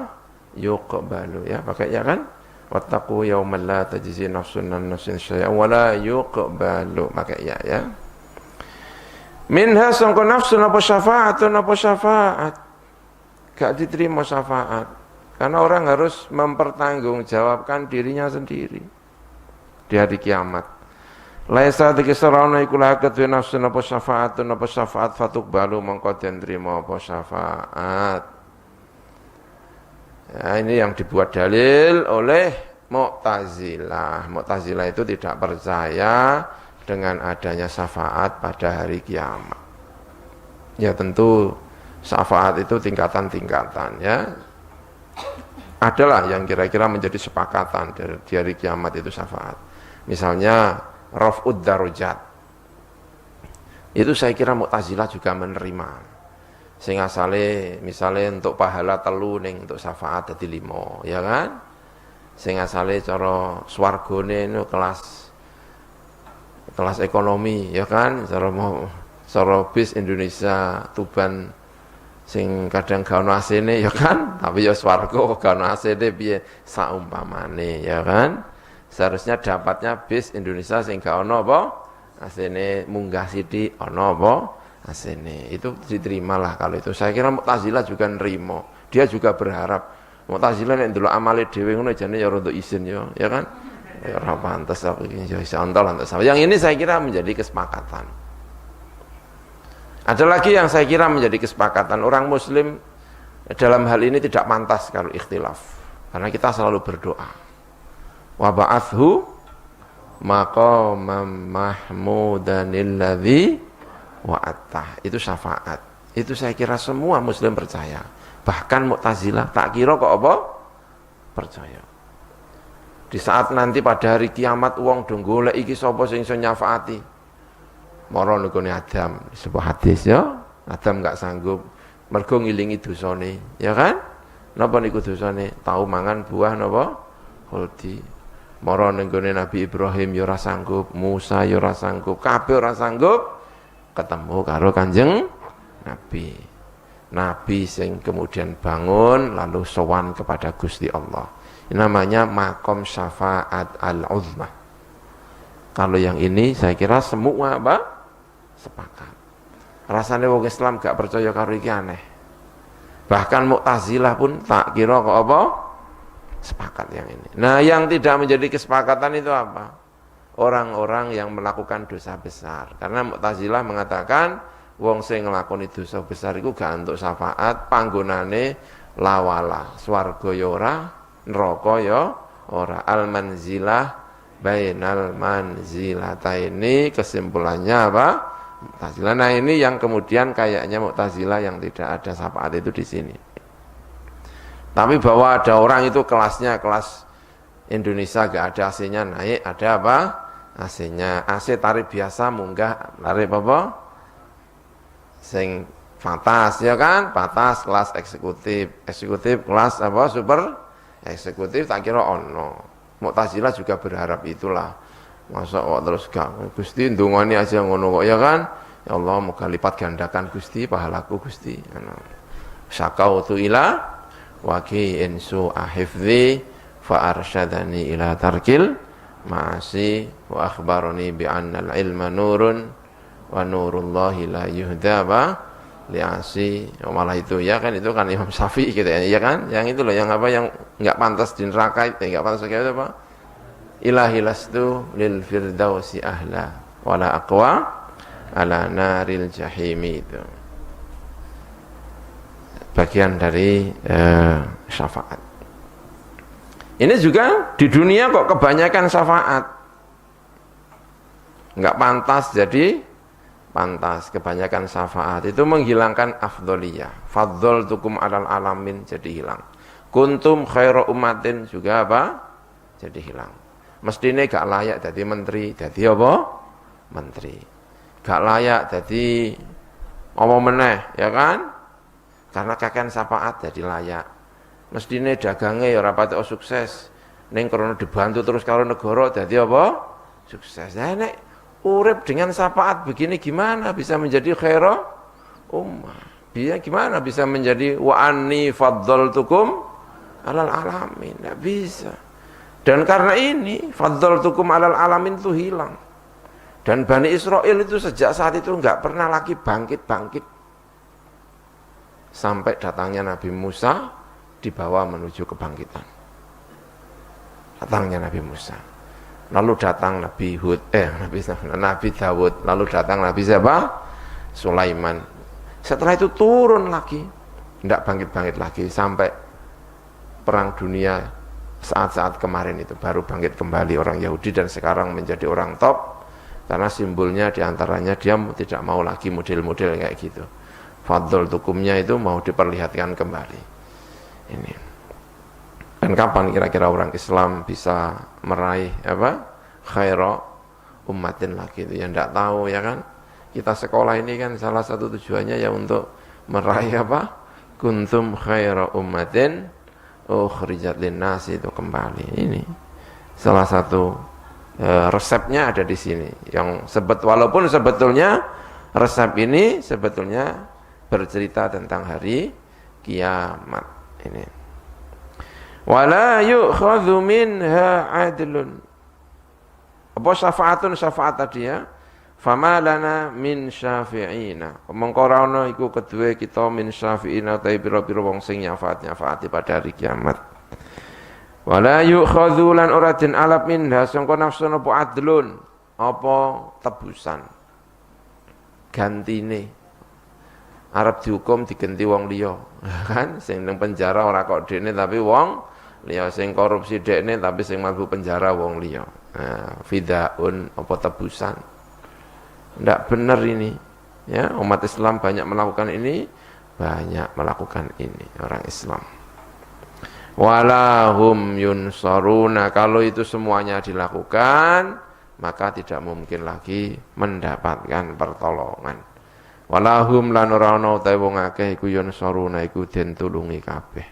Yuqbalu, ya pakai ya kan? Wattaqu yauman la tajzi nafsun an nafsin syai'an wala yuqbalu, pakai ya. Minha sangko nafsun apa syafaatun apa syafaat. Gak diterima syafaat. Karena orang harus mempertanggungjawabkan dirinya sendiri di hari kiamat. Laisa dikisarana iku lakat wa nafsun apa syafaatun apa syafaat fatuqbalu mongko den trima apa syafaat. Ya, ini yang dibuat dalil oleh Mu'tazilah. Mu'tazilah itu tidak percaya dengan adanya syafaat pada hari kiamat. Ya tentu syafaat itu tingkatan-tingkatan, ya. Adalah yang kira-kira menjadi sepakatan di hari kiamat itu syafaat. Misalnya raf'ud darajat. Itu saya kira Mu'tazilah juga menerima. Sing asale misalnya untuk pahala telu ning untuk syafaat dadi 5, ya kan? Sing asale cara swargane itu kelas ekonomi, ya kan? Cara bis Indonesia Tuban sing kadang gak ono AC-ne, ya kan? Tapi ya swarga gak ono AC-ne piye saumpamane, ya kan? Seharusnya dapatnya bis Indonesia sing gak ono apa? AC-ne munggah sithik, ono apa? asene. Itu diterimalah kalau itu. Saya kira Mu'tazilah juga nerimo. Dia juga berharap Mu'tazilah nek ndelok amale dhewe ngono jane ya rada izin ya kan? Ya ora pantes aku iki ya iso ontol antuk sama. Yang ini saya kira menjadi kesepakatan. Ada lagi yang saya kira menjadi kesepakatan, orang muslim dalam hal ini tidak pantas kalau ikhtilaf. Karena kita selalu berdoa. Wa ba'athu maqamam mahmudanil ladzi wa'attah. Itu syafaat. Itu saya kira semua muslim percaya. Bahkan Mu'tazilah tak kira kok apa? Percaya. Di saat nanti pada hari kiamat wong do golek iki sapa sing iso nyafaati. Mara nggone Adam, sebuah hadis ya. Adam enggak sanggup mergo ngilingi dosane, ya kan? Napa niku dosane? Tahu mangan buah napa? Khuldi. Mara nggone Nabi Ibrahim ya ora sanggup, Musa ya ora sanggup, kabeh ora sanggup ketemu karo Kanjeng Nabi. Nabi sing kemudian bangun lalu sowan kepada Gusti Allah. Ini namanya makom syafaat al-uzma. Kalau yang ini saya kira semua apa? Sepakat. Rasanya wong Islam gak percaya karo iki aneh. Bahkan Mu'tazilah pun tak kira kok apa? Sepakat yang ini. Nah, yang tidak menjadi kesepakatan itu apa? Orang-orang yang melakukan dosa besar. Karena Mu'tazilah mengatakan wong sing nglakoni dosa besar iku gak entuk syafaat, panggonane lawala. Swarga ya ora, neraka ya ora. Al manzilah bainal manzilataini, kesimpulannya apa? Mu'tazilah. Nah, ini yang kemudian kayaknya Mu'tazilah yang tidak ada syafaat itu di sini. Tapi bahwa ada orang itu kelasnya kelas Indonesia gak ada AC-nya naik, ada apa? AC-nya. AC tarif biasa munggah, tarif apa? Sing patas ya kan? Patas kelas eksekutif. Eksekutif kelas apa? Super eksekutif tak kira ono. Mu'tazilah juga berharap itulah. Masa kok terus gak Gusti ndongani aja ngono kok ya kan? Ya Allah moga lipat gandakan Gusti pahalaku Gusti. Syakautu ila waqi'in su'a hifdzi fa arsyadani ila tarkil ma'asi wa akhbarani bi anna al-ilma nurun wa nurullahi la yuhda ba li'asi. Malah itu ya kan, itu kan Imam Syafi'i gitu ya kan, yang itu loh yang apa yang enggak pantas di neraka itu enggak pantas kayak itu apa, ilahi lastu lil firdausi ahla wala aqwa ala naril jahimi. Itu bagian dari syafaat. Ini juga di dunia kok kebanyakan syafaat. Enggak pantas jadi pantas. Kebanyakan syafaat itu menghilangkan afdholiyah. Fadzol tukum alal alamin jadi hilang. Kuntum khairu ummatin juga apa? Jadi hilang. Mestine gak layak jadi menteri, jadi apa? Menteri. Gak layak jadi apa meneh, ya kan? Karena kakean syafaat jadi layak. Mestine dagange ya ora patek sukses. Ning krana dibantu terus karo negara jadi apa? Sukses. Nah, nek urip dengan syafaat begini gimana bisa menjadi khairu ummah? Dia gimana bisa menjadi wa anni faddaltukum alal alamin? Enggak bisa. Dan karena ini faddaltukum alal alamin itu hilang. Dan Bani Israel itu sejak saat itu enggak pernah lagi bangkit-bangkit. Sampai datangnya Nabi Musa dibawa menuju kebangkitan. Datangnya Nabi Musa. Lalu datang Nabi Hud, Nabi Dawud, lalu datang Nabi siapa? Sulaiman. Setelah itu turun lagi, tidak bangkit-bangkit lagi sampai perang dunia saat-saat kemarin itu baru bangkit kembali orang Yahudi dan sekarang menjadi orang top karena simbolnya diantaranya dia tidak mau lagi model-model kayak gitu. Fadl tukumnya itu mau diperlihatkan kembali. Ini. Dan kapan kira-kira orang Islam bisa meraih apa? Khairu ummatin lagi itu yang tidak tahu ya kan. Kita sekolah ini kan salah satu tujuannya ya untuk meraih apa? Kuntum khairu ummatin ukhrijat linnas itu kembali. Ini salah satu resepnya ada di sini. Yang walaupun sebetulnya resep ini sebetulnya bercerita tentang hari kiamat ini. Wala yu'khadhu minha 'adlun. Apa syafaatun syafaat tadi ya? Fama lana min syafi'ina. Mongko ora ana iku kedue kita min syafi'ina ta pira-pira wong sing nyafaat-nyafaati pada hari kiamat. Wala yu'khadzu lan ora den alap minha sangka nafsu apa adlun apa tebusan. Gantine arep dihukum digenti wong liya. Kan sing nang penjara ora kok dekne tapi wong liya, sing korupsi dekne tapi sing mlebu penjara wong liya. Nah, fidaun apa tebusan. Tidak benar ini. Ya, umat Islam banyak melakukan ini, banyak melakukan ini orang Islam. Walahum yunsaruna, kalau itu semuanya dilakukan, maka tidak mungkin lagi mendapatkan pertolongan. Walahum lan ora ana utahe wong akeh iku yunsaruna iku den tulungi kabeh.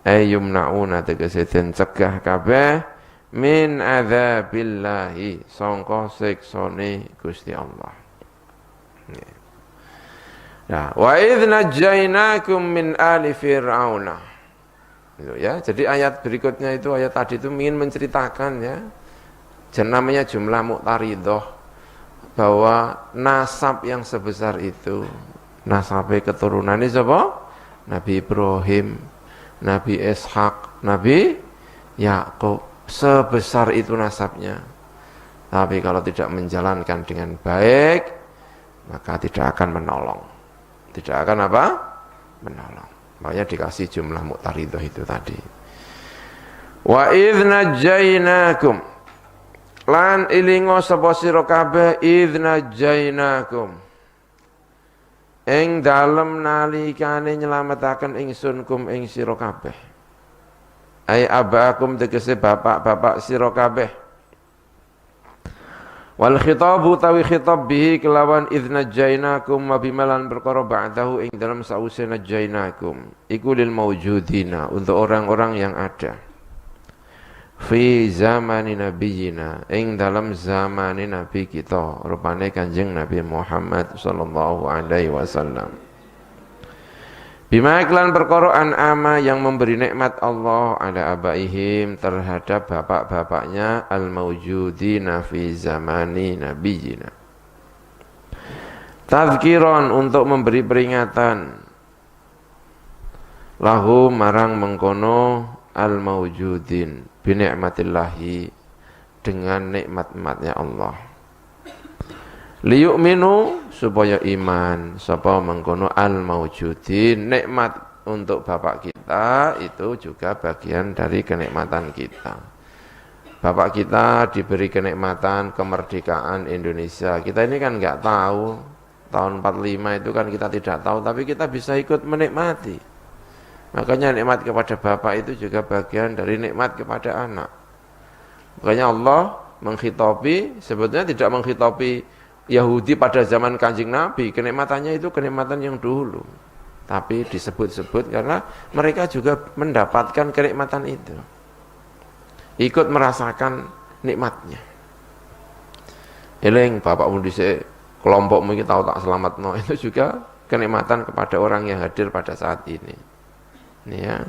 Ayyumnauna tegese den cegah kabeh min adzabillahi sangka siksane Gusti Allah. Ya, wa idz najainakum min ali fir'auna. Gitu ya. Jadi ayat berikutnya itu ayat tadi itu ingin menceritakan ya. Namanya jumlah muqtaridhah bahwa nasab yang sebesar itu, nasabnya keturunannya siapa? Nabi Ibrahim, Nabi Ishak, Nabi Yakub. Sebesar itu nasabnya. Tapi kalau tidak menjalankan dengan baik, maka tidak akan menolong. Tidak akan apa? Menolong. Makanya dikasih jumlah muqtaridhah itu tadi. Wa idz najainakum lan ilingo sapa sira kabeh idz najainakum ing dalem nalikane nyelametaken ingsun kum ing sira kabeh. Ai abakum tegese bapak-bapak sira kabeh. Wal khitabu tawi khitab bihi kelawan idz najainakum wa bimalan perkara ba'dahu ing dalam sause najainakum iku lil maujudina untuk orang-orang yang ada fi zamani nabiyina ing dalam zamane nabi kita rupane Kanjeng Nabi Muhammad sallallahu alaihi wasallam. Bima iklan perkara an'ama yang memberi nikmat Allah ala abaihim terhadap bapak-bapaknya al-maujudina fi zamani nabiyina. Tazkiron untuk memberi peringatan lahu marang mengkono al-maujudin bi ni'matillahi dengan nikmat-nikmatnya Allah. Liyu'minu supaya iman sapa mengkono al-maujudin nikmat untuk bapak kita itu juga bagian dari kenikmatan kita. Bapak kita diberi kenikmatan kemerdekaan Indonesia. Kita ini kan enggak tahu tahun 45 itu kan kita tidak tahu tapi kita bisa ikut menikmati. Makanya nikmat kepada bapak itu juga bagian dari nikmat kepada anak. Makanya Allah menghitopi sebetulnya tidak menghitopi Yahudi pada zaman Kanjeng Nabi, kenikmatannya itu kenikmatan yang dulu. Tapi disebut-sebut karena mereka juga mendapatkan kenikmatan itu. Ikut merasakan nikmatnya. Eling bapakmu dhisik, kelompokmu iki tahu tak selamatno, itu juga kenikmatan kepada orang yang hadir pada saat ini. Ini ya.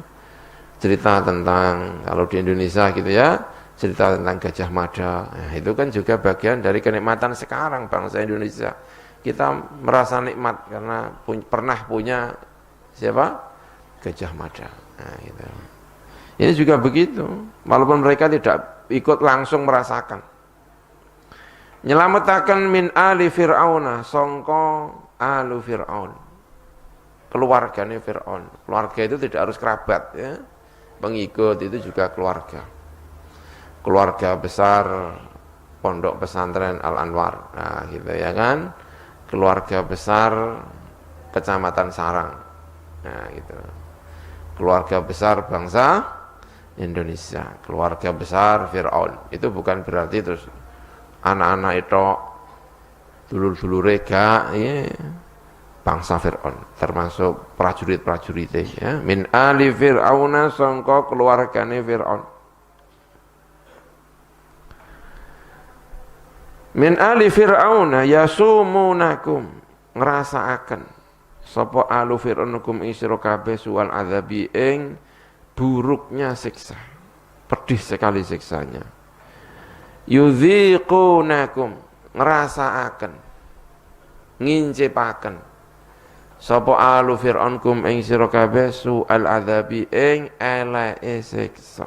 Cerita tentang kalau di Indonesia gitu ya, cerita tentang Gajah Mada, nah, itu kan juga bagian dari kenikmatan sekarang bangsa Indonesia. Kita merasa nikmat karena pernah punya siapa? Gajah Mada. Nah, gitu. Ini juga begitu, walaupun mereka tidak ikut langsung merasakan. Nyelametaken min ali fir'auna, songko alu fir'aun. Keluarganya Fir'aun. Keluarga itu tidak harus kerabat ya. Pengikut itu juga keluarga. Keluarga besar Pondok Pesantren Al-Anwar, nah gitu ya kan, keluarga besar Kecamatan Sarang, nah gitu, keluarga besar bangsa Indonesia, keluarga besar Fir'aun. Itu bukan berarti terus anak-anak itu dulur-dulure gak, ya, bangsa Fir'aun, termasuk prajurit-prajuritnya, ya. Min ali Fir'auna sangka keluargane Fir'aun. Min ali fir'auna yasumunakum ngrasakaken sapa alu fir'aunakum isra kabeh sual azabi ing buruknya siksa, pedih sekali siksanya. Yudhiqunakum ngrasakaken ngincepaken sapa alu fir'aun kum ing sira kabeh su'al adzabi ing eleke siksa.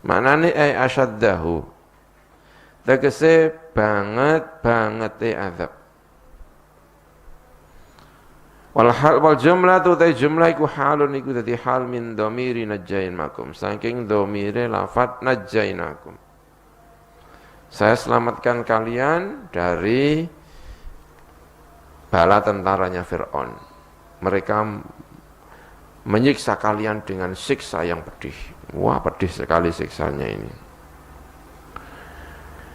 Maknane ai asyaddahu tegese bangete azab. Wal jumlah tu tay jumlah iku halun iku dadi hal min dhamiri najjainakum saking dhamire lafat najjainakum. Saya selamatkan kalian dari bala tentaranya Fir'aun. Mereka menyiksa kalian dengan siksa yang pedih. Wah, pedih sekali siksanya ini.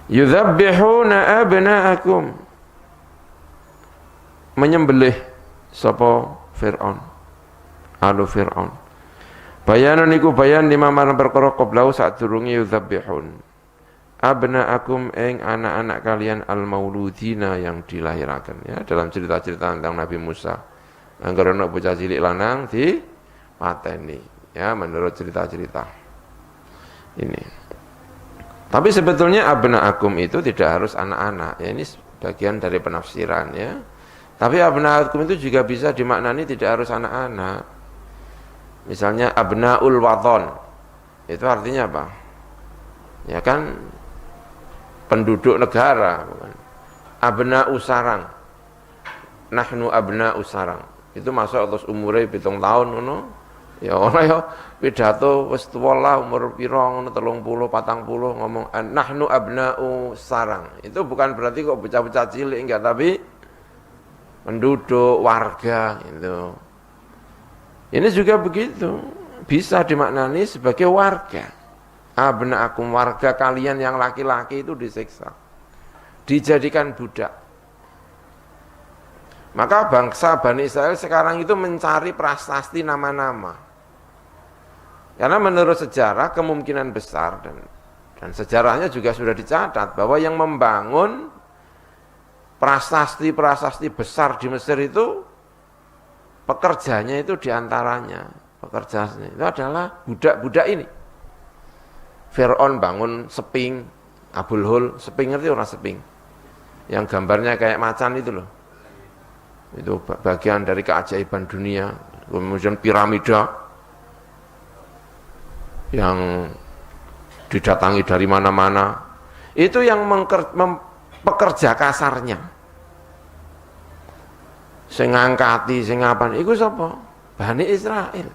Yudzabbihuna abna'akum, menyembelih sapa Fir'aun, alu Fir'aun. Bayanan iku bayan lima marang perkara qablau sadurunge yudzabbihun abna'akum ing anak-anak kalian al-mauludina yang dilahirakan, ya, dalam cerita-cerita tentang Nabi Musa. Angger ana bocah cilik lanang di pateni, ya, menurut cerita-cerita ini. Tapi sebetulnya abna'akum itu tidak harus anak-anak, ya, ini bagian dari penafsiran, ya. Tapi abna'akum itu juga bisa dimaknani tidak harus anak-anak. Misalnya abna'ul waton, itu artinya apa? Ya kan, penduduk negara. Abna'u sarang, nahnu abna'u sarang, itu masuk atas umure 7 tahun ngono. Ya ora ya pidato wis tuwa lah umur pira ngono 30 40 ngomong nahnu abna'u sarang. Itu bukan berarti kok bocah-bocah cilik, enggak, tapi penduduk, warga itu. Ini juga begitu, bisa dimaknani sebagai warga. Abna'akum, warga kalian yang laki-laki itu disiksa, dijadikan budak. Maka bangsa Bani Israel sekarang itu mencari prasasti nama-nama. Karena menurut sejarah kemungkinan besar dan sejarahnya juga sudah dicatat bahwa yang membangun prasasti besar di Mesir itu pekerjanya itu diantaranya pekerjanya itu adalah budak-budak ini. Fir'aun bangun seping, Abul Hul, seping ngerti orang seping? Yang gambarnya kayak macan itu loh. Itu bagian dari keajaiban dunia. Kemudian piramida yang didatangi dari mana-mana. Itu yang pekerja kasarnya, sing ngangkati, sing ngapan, iku sapa? Bani Israel.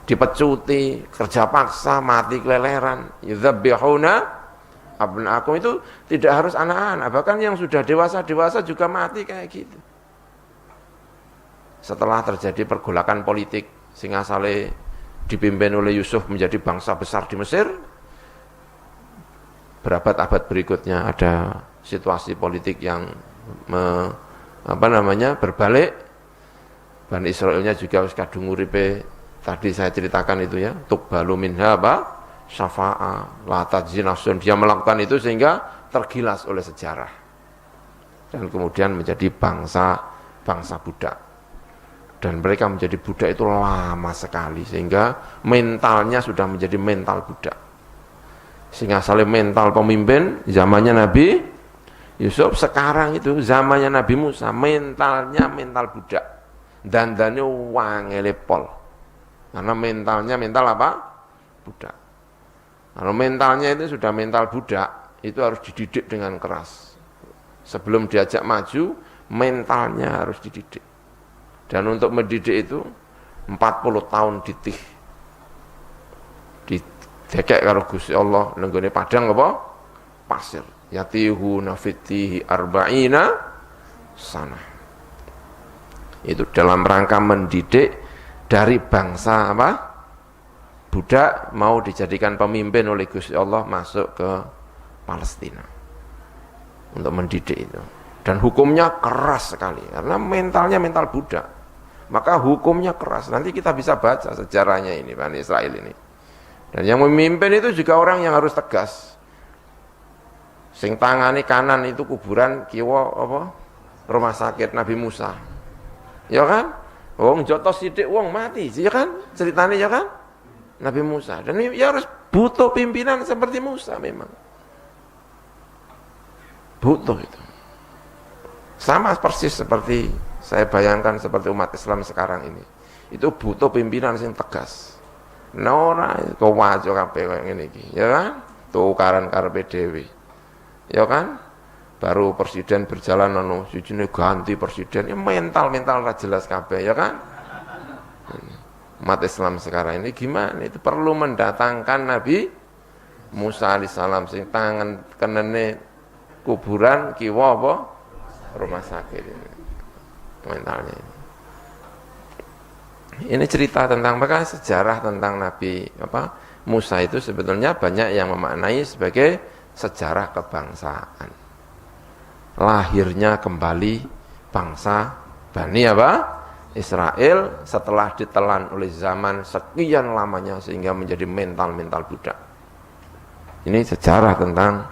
Dipecuti, kerja paksa, mati keleleran. Yudzabbihuna abna'akum, itu tidak harus anak-anak, bahkan yang sudah dewasa juga mati kayak gitu. Setelah terjadi pergolakan politik sing asale dipimpin oleh Yusuf menjadi bangsa besar di Mesir, berabad-abad berikutnya ada situasi politik yang berbalik. Bani Israilnya juga wis kadung uripe, tadi saya ceritakan itu, ya, tuqbalu minha syafa'a la tajinasun, dia melakukan itu sehingga tergilas oleh sejarah dan kemudian menjadi bangsa budak. Dan mereka menjadi budak itu lama sekali sehingga mentalnya sudah menjadi mental budak. Sehingga saling mental pemimpin zamannya Nabi Yusuf, sekarang itu zamannya Nabi Musa, mentalnya mental budak. Dandane wangele pol. Karena mentalnya mental apa? Budak. Kalau mentalnya itu sudah mental budak, itu harus dididik dengan keras. Sebelum diajak maju, mentalnya harus dididik. Dan untuk mendidik itu 40 tahun ditih. Dekek karo Gusti Allah nenggone padang apa? Pasir. Yatihu nafitihi arba'ina sana. Itu dalam rangka mendidik dari bangsa apa? Budak mau dijadikan pemimpin oleh Gusti Allah masuk ke Palestina. Untuk mendidik itu. Dan hukumnya keras sekali karena mentalnya mental budak. Maka hukumnya keras. Nanti kita bisa baca sejarahnya ini Bani Israel ini. Dan yang memimpin itu juga orang yang harus tegas. Sing tangane kanan itu kuburan, kiwa apa? Rumah sakit Nabi Musa. Ya kan? Wong jotos sithik wong mati, ya kan? Ceritanya ya kan? Nabi Musa. Dan ya harus butuh pimpinan seperti Musa memang. Butuh itu. Sama persis seperti saya bayangkan seperti umat Islam sekarang ini. Itu butuh pimpinan yang tegas. Ora kewajo kabeh koyo ngene iki, ya kan? Tukaran karepe dhewe. Ya kan? Baru presiden berjalan sijine ganti presiden, ya mental ra jelas kabeh, ya kan? Umat Islam sekarang ini gimana? Itu perlu mendatangkan Nabi Musa alaihissalam sing tangan kenene kuburan, kiwa apa? Rumah sakit ini. Mentalnya ini. Ini cerita tentang maka sejarah tentang Nabi Musa itu sebetulnya banyak yang memaknai sebagai sejarah kebangsaan. Lahirnya kembali bangsa Bani Israel setelah ditelan oleh zaman sekian lamanya sehingga menjadi mental budak. Ini sejarah tentang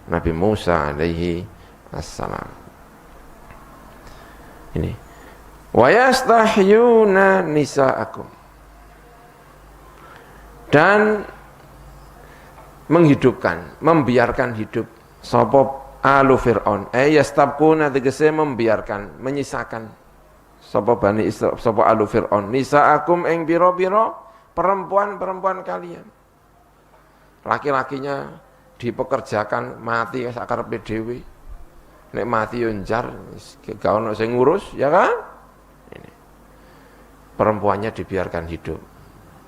Nabi Musa alaihi assalam. Ini wa yastahyuna nisaakum, dan menghidupkan, membiarkan hidup sapa alu Fir'aun, yastabquna tegese membiarkan, menyisakan sapa Bani Israil, sapa alu Fir'aun nisaakum ing pira-pira perempuan-perempuan kalian. Laki-lakinya dipekerjakan mati sakarepe dhewe. Nek mati yo njar gak ono sing ngurus, ya kan? Ini. Perempuannya dibiarkan hidup.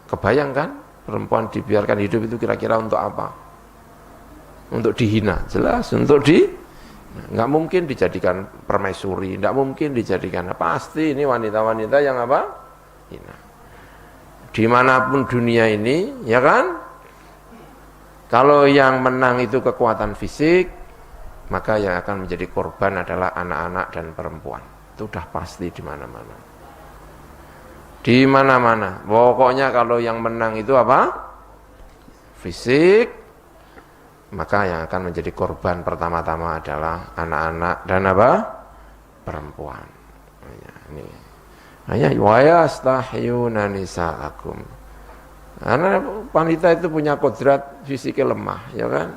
Kebayang kan? Perempuan dibiarkan hidup itu kira-kira untuk apa? Untuk dihina, jelas. Untuk nggak mungkin dijadikan permaisuri, nggak mungkin dijadikan pasti ini wanita-wanita yang hina. Dimanapun dunia ini, ya kan? Kalau yang menang itu kekuatan fisik, maka yang akan menjadi korban adalah anak-anak dan perempuan. Itu sudah pasti di mana-mana. Di mana-mana. Pokoknya kalau yang menang itu fisik, maka yang akan menjadi korban pertama-tama adalah anak-anak dan perempuan. Ini. Hanya wa yastahyuna nisaakum. Karena wanita itu punya kodrat fisiknya lemah, ya kan?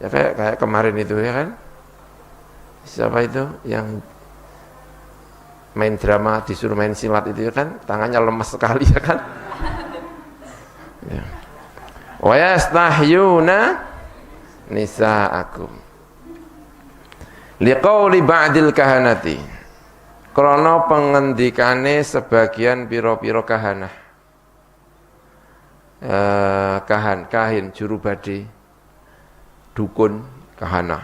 Ya kayak kemarin itu, ya kan? Siapa itu yang main drama disuruh main silat itu, ya kan? Tangannya lemas sekali, ya kan? Ya. Wa yastahyuna nisaakum liqauli ba'dil kahanati, krana pengendikane sebagian pira-pira kahanah, kahin juru badi, dukun, kahanah,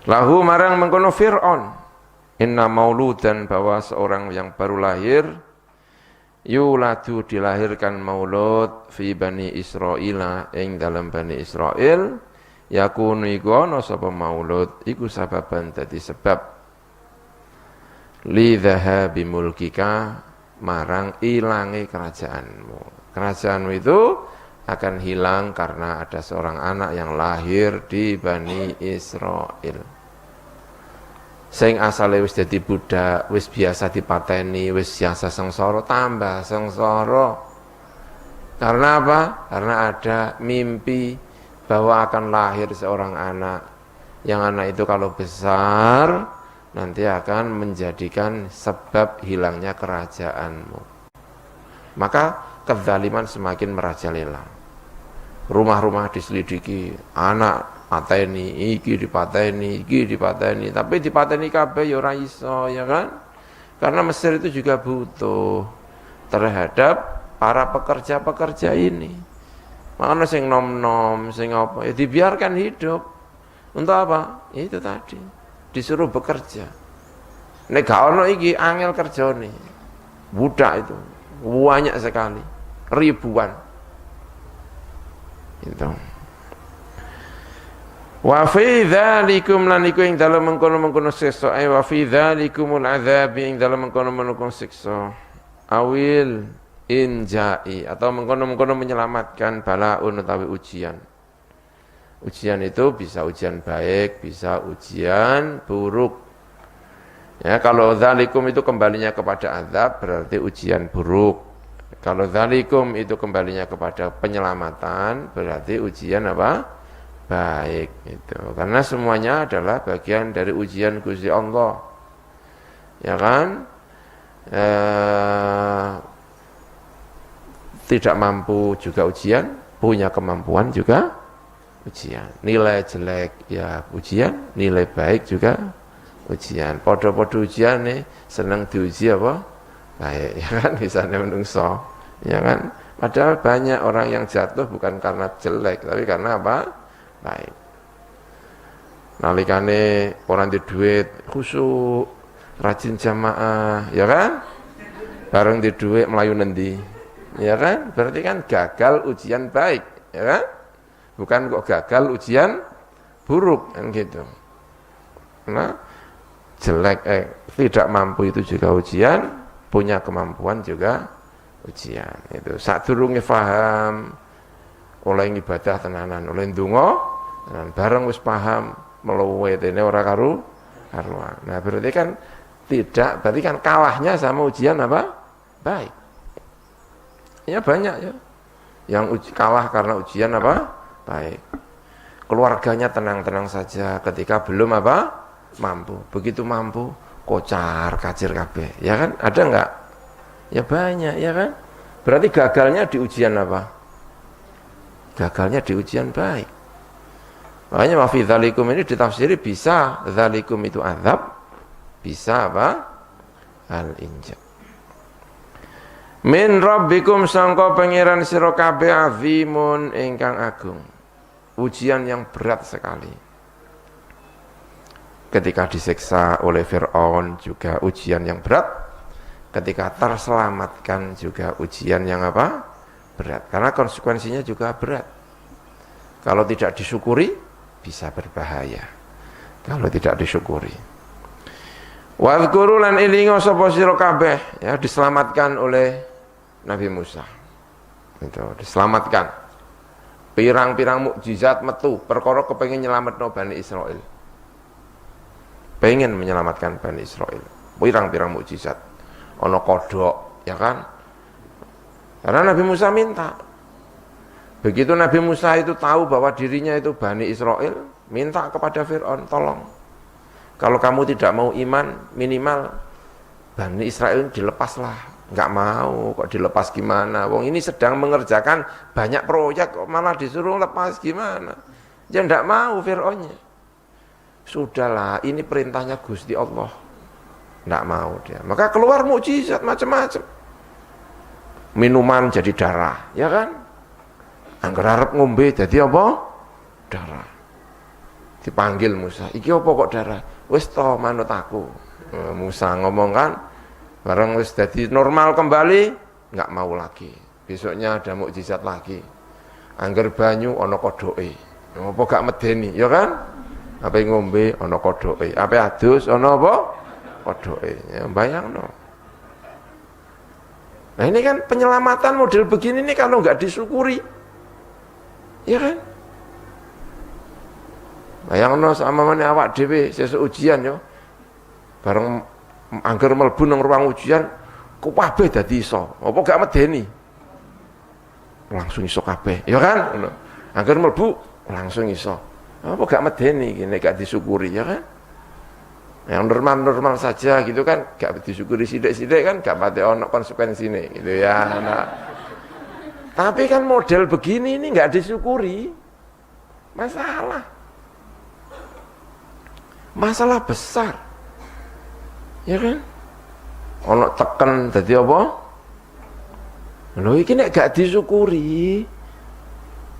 lahu marang mengkono Fir'aun, inna mauludan, bahwa seorang yang baru lahir, yuladu dilahirkan maulud fi Bani Israila ing dalam Bani Israil, yakunu iku ana sapa maulud iku sababan dadi sebab li dhahabi mulkika, marang ilange kerajaanmu. Kerajaanmu itu akan hilang karena ada seorang anak yang lahir di Bani Israil. Sing asale wis dadi budak, wis biasa dipateni, wis biasa sengsara, tambah sengsara. Karena apa? Karena ada mimpi bahwa akan lahir seorang anak. Yang anak itu kalau besar nanti akan menjadikan sebab hilangnya kerajaanmu. Maka kezaliman semakin merajalela. Rumah-rumah diselidiki, anak pateni, iki dipateni, tapi dipateni kabeh ya ora iso, ya kan? Karena Mesir itu juga butuh terhadap para pekerja-pekerja ini. Makanya sing nom-nom, sing apa, ya dibiarkan hidup. Untuk apa? Ya itu tadi, disuruh bekerja. Nek gak ono iki angel kerjane. Budak itu banyak sekali, ribuan. Itu. Wa fi dzalikum lan iku ing dalem mengkono-mengkono siksa, wa fi dzalikumul adzab ing dalem mengkono-mengkono siksa, awil injai, atau mengkono-mengkono menyelamatkan, balaun utawi ujian. Ujian itu bisa ujian baik, bisa ujian buruk. Ya, kalau dzalikum itu kembalinya kepada azab berarti ujian buruk. Kalau dzalikum itu kembalinya kepada penyelamatan berarti ujian apa? baik itu. Karena semuanya adalah bagian dari ujian Gusti Allah. Ya kan? Tidak mampu juga ujian, punya kemampuan juga ujian. Nilai jelek ya ujian, nilai baik juga ujian. Podo-podo ujian nih, senang diuji apa? Baik, ya kan? Misalnya menungso, ya kan? Padahal banyak orang yang jatuh bukan karena jelek, tapi karena apa? Baik. Nalikane orang di duit khusyuk, rajin jamaah, ya kan? Bareng di duit melayu nendi, ya kan? Berarti kan gagal ujian baik, ya kan? Bukan kok gagal ujian buruk, kan gitu. Nah, jelek, tidak mampu itu juga ujian, punya kemampuan juga ujian. Itu sadurunge paham oleh ibadah tenanan, oleh ndonga tenan bareng wis paham meluwe dene ora karuan. Nah, berarti kan berarti kan kalahnya sama ujian apa? Baik. Ya banyak ya. Yang kalah karena ujian apa? Baik. Keluarganya tenang-tenang saja ketika belum apa? Mampu. Begitu mampu, kocar kacir kabeh. Ya kan? Ada enggak? Ya banyak, ya kan? Berarti gagalnya di ujian apa? Gagalnya di ujian baik. Makanya wa fi dzalikum ini ditafsiri bisa dzalikum itu azab, bisa apa? Al-inja. Min rabbikum sangka pangeran sira kabeh azimun ingkang agung. Ujian yang berat sekali. Ketika disiksa oleh Fir'aun juga ujian yang berat. Ketika terselamatkan juga ujian yang apa? Berat. Karena konsekuensinya juga berat. Kalau tidak disyukuri bisa berbahaya. Kalau tidak disyukuri. Wadhkuru lan ilingo sapa sira kabeh, ya, diselamatkan oleh Nabi Musa. Itu diselamatkan. Pirang-pirang mukjizat metu perkara kepengin nyelametno Bani Israil. Pengen menyelamatkan Bani Israil. Pirang-pirang mukjizat. Ana kodhok, ya kan? Karena Nabi Musa minta. Begitu Nabi Musa itu tahu bahwa dirinya itu Bani Israil, minta kepada Fir'aun, tolong. Kalau kamu tidak mau iman, minimal Bani Israel dilepaslah. Enggak mau, kok dilepas gimana? Wong ini sedang mengerjakan banyak proyek, kok malah disuruh lepas gimana? Dia enggak mau Fir'aunnya. Sudahlah, ini perintahnya Gusti Allah. Enggak mau dia. Maka keluar mukjizat macam-macam. Minuman jadi darah, ya kan? Angger arep ngombe jadi apa? Darah. Dipanggil Musa, iki apa kok darah? Wis to manut aku. Musa ngomong kan, bareng wis jadi normal kembali, enggak mau lagi. Besoknya ada mukjizat lagi. Angger banyu ana kodoke. Apa gak medeni, ya kan? Apa ngombe ana kodoke. Apa adus ana apa? Kodoke. Ya bayangno. Nah ini kan penyelamatan model begini nih kalau enggak disyukuri. Ya kan? Bayangno sama mana awak dhewe sesuk ujian yo. Bareng angger mlebu nang ruang ujian kabeh dadi iso. Apa gak medeni? Langsung iso kabeh, ya kan? Ngono. Angger mlebu langsung iso. Apa gak medeni iki nek gak disyukuri, ya kan? Yang normal-normal saja gitu kan, gak disyukuri sithik-sithik kan gak pati ono konsekuensine gitu ya. Nah. Tapi kan model begini ini gak disyukuri. Masalah besar. Ya kan? Ono teken dadi apa? Lho iki nek gak disyukuri.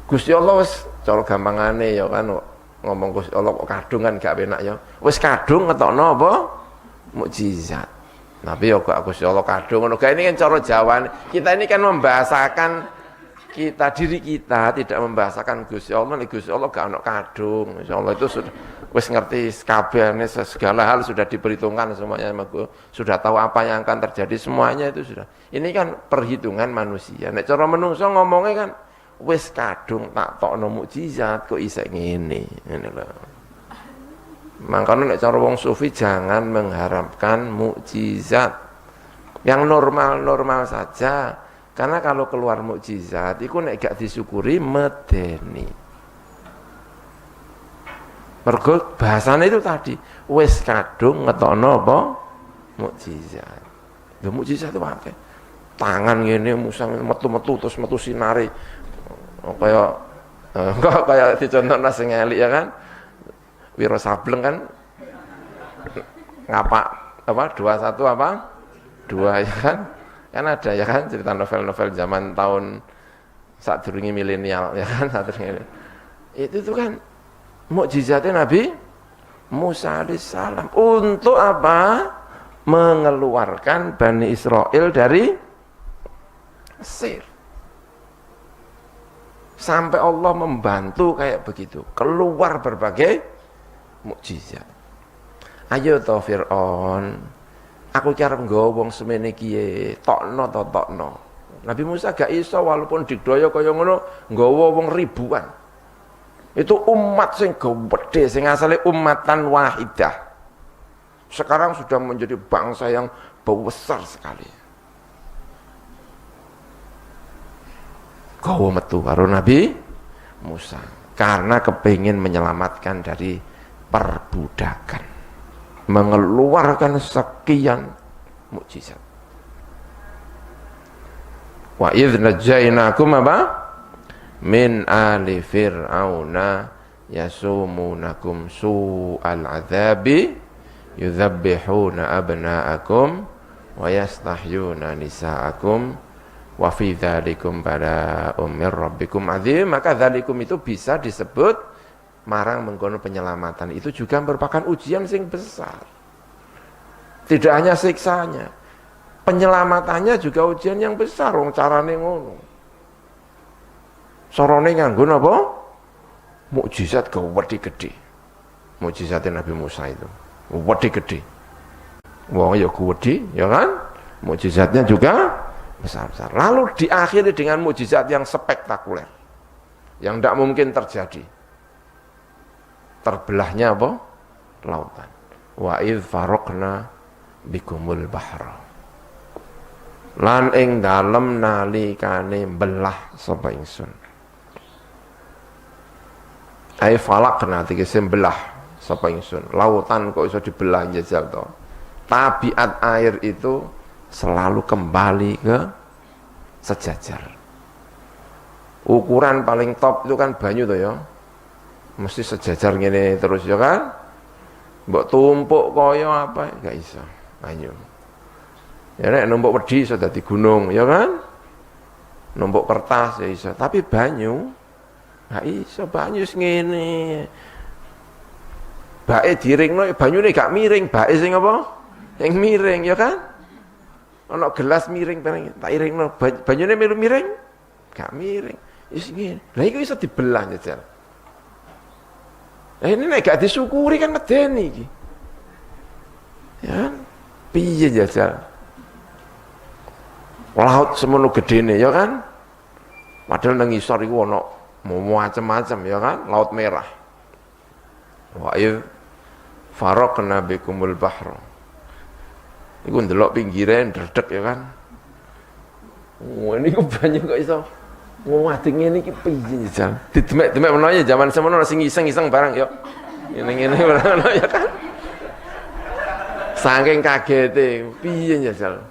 Gusti Allah wis cara gampangane ya kan ngomong Gusti Allah kok kadung kan gak enak ya. Wis kadung ngetokno apa? Mukjizat. Tapi ya kok Gusti Allah kadung ngono. Ini kan cara Jawa. Kita ini kan membahasakan diri kita tidak membahasakan Gusti Allah. Gusti Allah gak ono kadung. Gusti Allah itu sudah wis ngerti kabehane segala hal sudah diperhitungkan semuanya, sudah tahu apa yang akan terjadi semuanya itu sudah. Ini kan perhitungan manusia. Nek cara menungso ngomongnya kan wis kadung tak tokno mukjizat kok isih ngene lho. Makanya nek cara wong sufi jangan mengharapkan mukjizat. Yang normal-normal saja. Karena kalau keluar mukjizat iku nek gak disyukuri medeni. Mergo bahasane itu tadi wis kadung ngetokno apa mukjizat. Lho mukjizat itu apa? Tangan ngene Musa metu-metu terus metu sinare. Kaya kok kaya dicontohna sing elik ya kan. Wiro Sableng kan ngapak apa 21 apa? 2 ya kan? Kan ada ya kan cerita novel-novel zaman tahun sadurunge milenial ya kan sadurunge. Itu tuh kan mukjizatnya Nabi Musa alaihissalam untuk apa? Mengeluarkan Bani Israel dari Mesir. Sampai Allah membantu kayak begitu, keluar berbagai mukjizat. Ayo to Fir'aun, aku cara nggawa wong semene kiye, tokno to tokno. Nabi Musa gak iso walaupun digdaya kaya ngono nggawa wong ribuan. Itu umat sing gede, sing asale ummatan wahidah. Sekarang sudah menjadi bangsa yang besar sekali. Gawa metu karo Nabi Musa karena kepingin menyelamatkan dari perbudakan, mengeluarkan sekian mukjizat. Wa idz najainakum apa? Min ali fir'auna yasumunakum su'al adzabi yudzabbihuna abna'akum wa yastahyuna nisa'akum wa fi dzalikum bala'um mir rabbikum adzim. Maka dzalikum itu bisa disebut marang mengkono penyelamatan. Itu juga merupakan ujian sing besar. Tidak hanya siksanya, penyelamatannya juga ujian yang besar. Wong carane ngono. Sorone nganggo napa? Mukjizat gawedi gede. Mukjizatnya Nabi Musa itu wedi gede. Wong ya gede, ya kan? Mukjizatnya juga besar-besar. Lalu diakhiri dengan mukjizat yang spektakuler. Yang tidak mungkin terjadi. Terbelahnya apa? Lautan. Wa idz faraqna bikumul bahra. Lan ing dalem nalikane belah sapa ingsun. Ai falaqna tegese belah sapa ingsun. Lautan kok iso dibelah njajal to. Tabiat air itu selalu kembali ke sejajar. Ukuran paling top itu kan banyu to ya. Mesti sejajar ngene terus ya kan. Mbok tumpuk kaya apa gak iso banyu. Ya nek numpuk wedi iso dadi gunung ya kan. Numpuk kertas ya iso, tapi banyu gak iso, banyu ngene. Bae diringno banyune gak miring, bae sing apa? Yang miring ya kan? Ana gelas miring bareng tak iringno banyune miring, gak miring. Wis ngene. Lah iku iso dibelah jajal. Lah ini nek gak disyukuri kan medeni iki. Ya. Piye jajal? Laut semono gedene ya kan? Padahal nang ngisor iku ana macam-macam ya kan? Laut merah. Wa faraqna bikumul bahra. Iku ndelok pinggire ndredeg ya kan. Ini ku banyu kok iso ngadeg ngene iki piye jajal. Didemek-demek menawa ya zaman semono sing iseng-iseng barang ya. Ngene-ngene barang ya kan. Saking kagete piye jajal.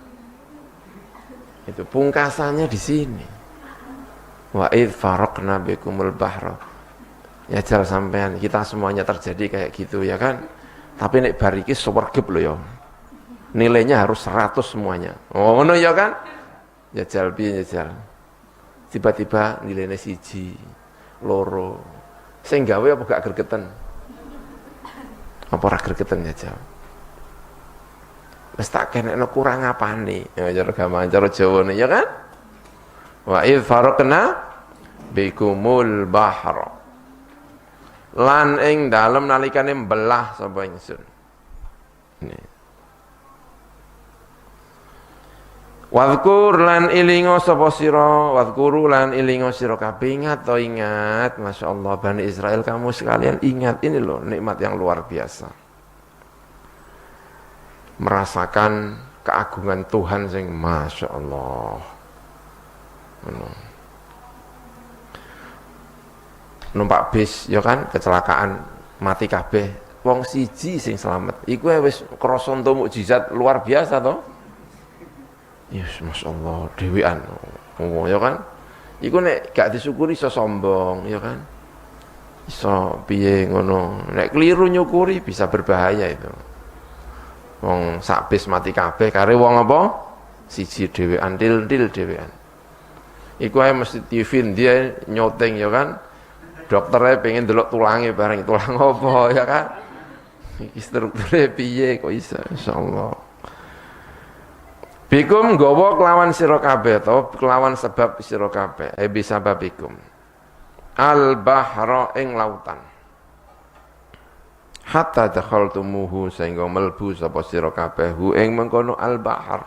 Itu pungkasannya di sini. Wa idz faraqna bikumul bahra. Ya jal sampean kita semuanya terjadi kayak gitu ya kan. Tapi nek bar iki swergep lho ya. Nilainya harus 100 semuanya. Oh ngono ya kan? Ya jal piye ya jal. Tiba-tiba nilainya 1, 2. Sing gawe apa gak gregeten? Apa ora gregeten ya jal? Wis tak kenekno kurang apane. Ya cara gampang cara Jawane ya kan? Wa idz faraqna bikumul bahra. Lan ing dalem nalikane mbelah sapa ingsun. Ini. Wadhkur lan ilingo sapa sira, wadhkuru lan ilingo sira kabeh ingat to ingat, masyaallah Bani Israel kamu sekalian ingat ini loh nikmat yang luar biasa. Merasakan keagungan Tuhan sing masyaallah. Numpak bis ya kan kecelakaan mati kabeh, wong siji sing slamet. Iku wis krasa entuk mukjizat luar biasa to. Yes, masyaallah, dhewean. Oh, ya kan? Iku nek gak disyukuri iso sombong, ya kan? Iso piye ngono. Nek keliru nyukuri bisa berbahaya itu. Wong sak bis mati kabeh kare wong apa? Siji dhewean, dil dhewean. Iku ae mesti TV dia nyoteng ya kan. Dokternya pengen delok tulange bareng tulang apa ya kan. Iki strukture piye kok iso insyaallah. Bikum nggawa kelawan sira kabeh to kelawan sebab sira kabeh. Bisa babikum. Al bahra ing lautan. Hatta dakhaltumuhu sehingga melbu sapa sira kabeh hu ing mengkono al bahar.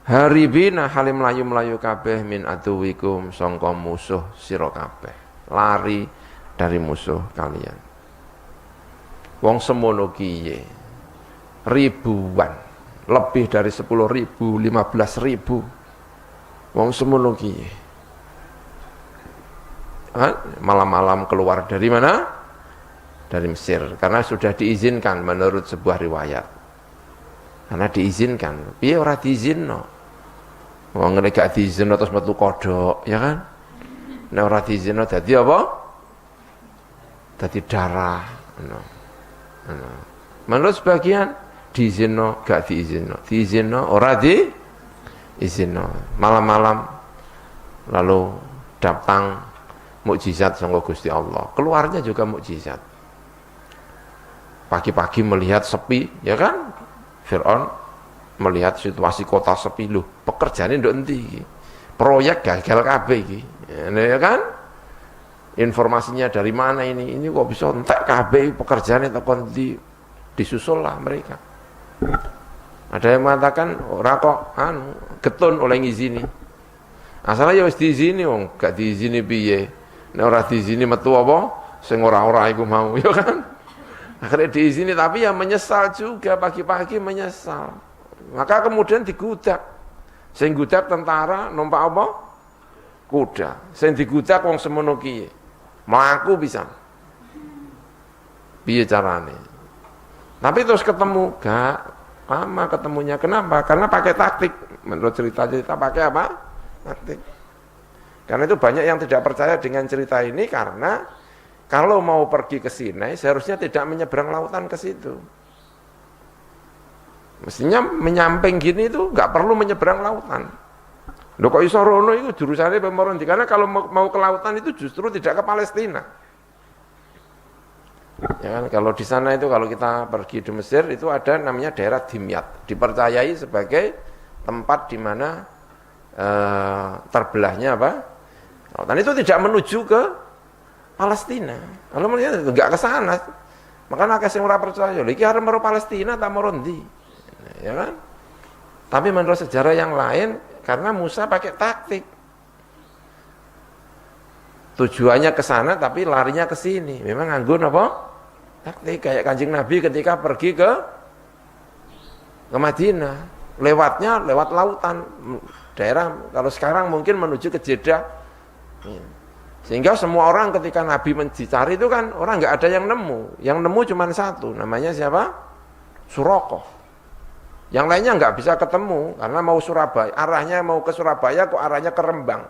Haribina halim melayu-melayu kabeh min aduwikum sangka musuh sira kabeh. Lari dari musuh kalian. Wong semono kiye. Ribuan, lebih dari 10.000, 15.000. Wong semono kiye. Malam-malam keluar dari mana? Dari Mesir, karena sudah diizinkan menurut sebuah riwayat. Karena diizinkan. Piye ora diizinno? Wong nek gak diizinno terus metu kodhok, ya kan? Nek ora diizinno dadi apa? Dadi darah. Menurut sebagian diizinno gak diizinno. Diizinno ora diizinno. Malam-malam lalu datang mukjizat sangka Gusti Allah. Keluarnya juga mukjizat. Pagi-pagi melihat sepi, ya kan? Fir'aun melihat situasi kota sepi, loh pekerjaannya ndok endi iki? Proyek gagal kabeh iki. Ya kan? Informasinya dari mana ini? Ini kok bisa entek kabeh pekerjaannya tekan disusul lah mereka. Ada yang mengatakan ora kok getun oleh ngizini. Asalnya ya wis diizini wong, gak diizini piye. Nek ora diizini metu apa? Sing ora-ora iku mau, ya kan? Akhirnya diizini tapi ya menyesal juga pagi-pagi menyesal. Maka kemudian digudak. Sing gudak tentara numpak apa? Kuda. Sing digudak wong semono kiye. Mlaku bisa. Piye carane? Tapi terus ketemu gak lama ketemunya. Kenapa? Karena pakai taktik. Menurut cerita-cerita pakai apa? Taktik. Karena itu banyak yang tidak percaya dengan cerita ini karena kalau mau pergi ke Sinai seharusnya tidak menyeberang lautan ke situ. Mestinya menyamping gini itu nggak perlu menyeberang lautan. Loh kok iso rono itu jurusannya Pemorondi, karena kalau mau ke lautan itu justru tidak ke Palestina. Ya kan, kalau di sana itu kalau kita pergi di Mesir itu ada namanya daerah Dimyat, dipercayai sebagai tempat di mana terbelahnya apa? Lautan itu tidak menuju ke Palestina. Kalau melihat itu nggak ke sana. Makanya akeh sing ora percaya, lha iki arep maro Palestina ta maro ndi? Ya kan? Tapi menurut sejarah yang lain karena Musa pakai taktik. Tujuannya ke sana tapi larinya ke sini. Memang nganggo apa? Taktik kayak Kanjeng Nabi ketika pergi ke Madinah. Lewatnya lewat lautan. Daerah kalau sekarang mungkin menuju ke Jeddah. Sehingga semua orang ketika Nabi mencari itu kan orang nggak ada yang nemu. Yang nemu cuma satu, namanya siapa? Surakoh. Yang lainnya nggak bisa ketemu karena mau Surabaya, arahnya mau ke Surabaya kok arahnya ke Rembang.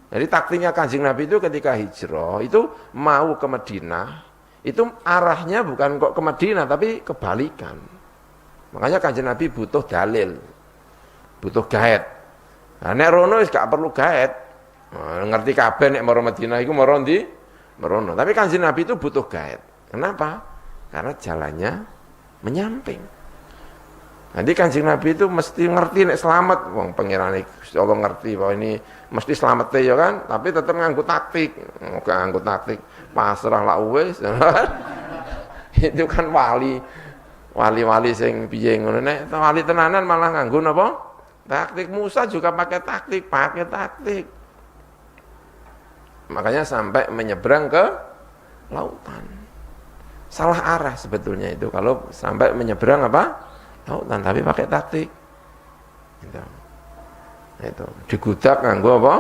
Jadi taktiknya Kanjeng Nabi itu ketika hijrah itu mau ke Madinah, itu arahnya bukan kok ke Madinah tapi kebalikan. Makanya Kanjeng Nabi butuh dalil, butuh gaet. Nah, nek rono wis gak perlu gaet. Ngerti kabeh nek maro Madinah iku maro ndi? Merono. Tapi Kanjeng Nabi itu butuh gaet. Kenapa? Karena jalannya menyamping. Nanti Kanjeng Nabi itu mesti ngerti nek selamat, wong pengirane Gusti Allah ngerti bahwa ini mesti selamat ya kan, tapi tetap nganggo taktik. Enggak nganggo taktik, pasrah lah wis. Itu kan wali sing piye ngono nek wali tenanan malah nganggo napa? Taktik. Musa juga pakai taktik. Makanya sampai menyeberang ke lautan. Salah arah sebetulnya itu kalau sampai menyeberang apa? Lautan, tapi pakai taktik. Itu digudak nganggo apa?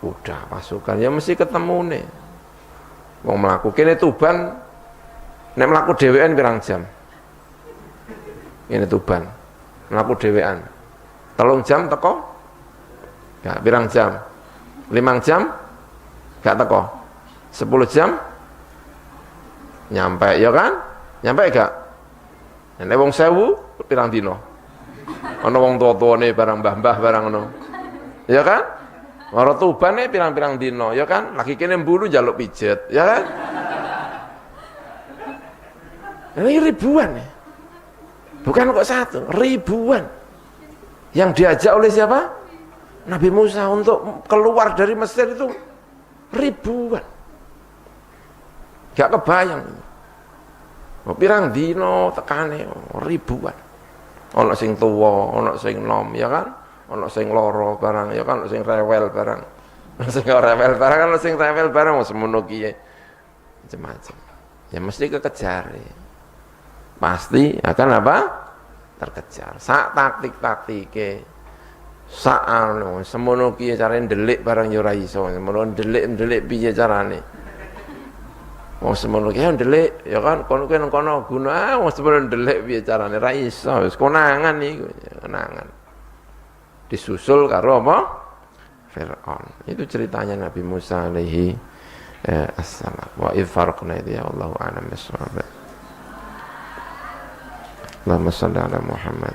Udah pasukan ya mesti ketemu nih. Wong mlaku kene Tuban nek mlaku dhewean pirang jam? Kene Tuban. Mlaku dhewean. 3 jam teko? Gak pirang jam? 5 jam? Gak teko. 10 jam? Nyampe ya kan? Nyampe gak? Nek wong 1000 pirang dino? Ana wong tuwa-tuwane barang mbah-mbah barang ngono. Ya kan? Ora Tuban pirang-pirang dino, ya kan? Lagi kene mbulu njaluk pijet, ya kan? Ini ribuan ya. Bukan kok satu, ribuan. Yang diajak oleh siapa? Nabi Musa untuk keluar dari Mesir itu ribuan. Gak kebayang. Pirang dino tekane ribuan. Ana sing tuwa, ana sing nom, ya kan? Ana sing loro barang, ya kan? Ana sing rewel barang. Ana sing rewel barang, ana sing rewel barang semono kiye. Macam-macam. Ya mesti kekejar. Ya. Pasti akan apa? Terkejar. Sak taktik-taktike. Sak anu semono kiye carane ndelik barang ya ora iso. Semono ndelik piye carane? Wong semono ki ndelik ya kan kono kuwi nang kono guna wong semono ndelik piye carane ra iso wis konangan iku konangan disusul karo apa Firaun itu ceritanya Nabi Musa alaihi assalam wa idh farqna ya Allahu a'lam bis-shawab Allahumma shalli ala Muhammad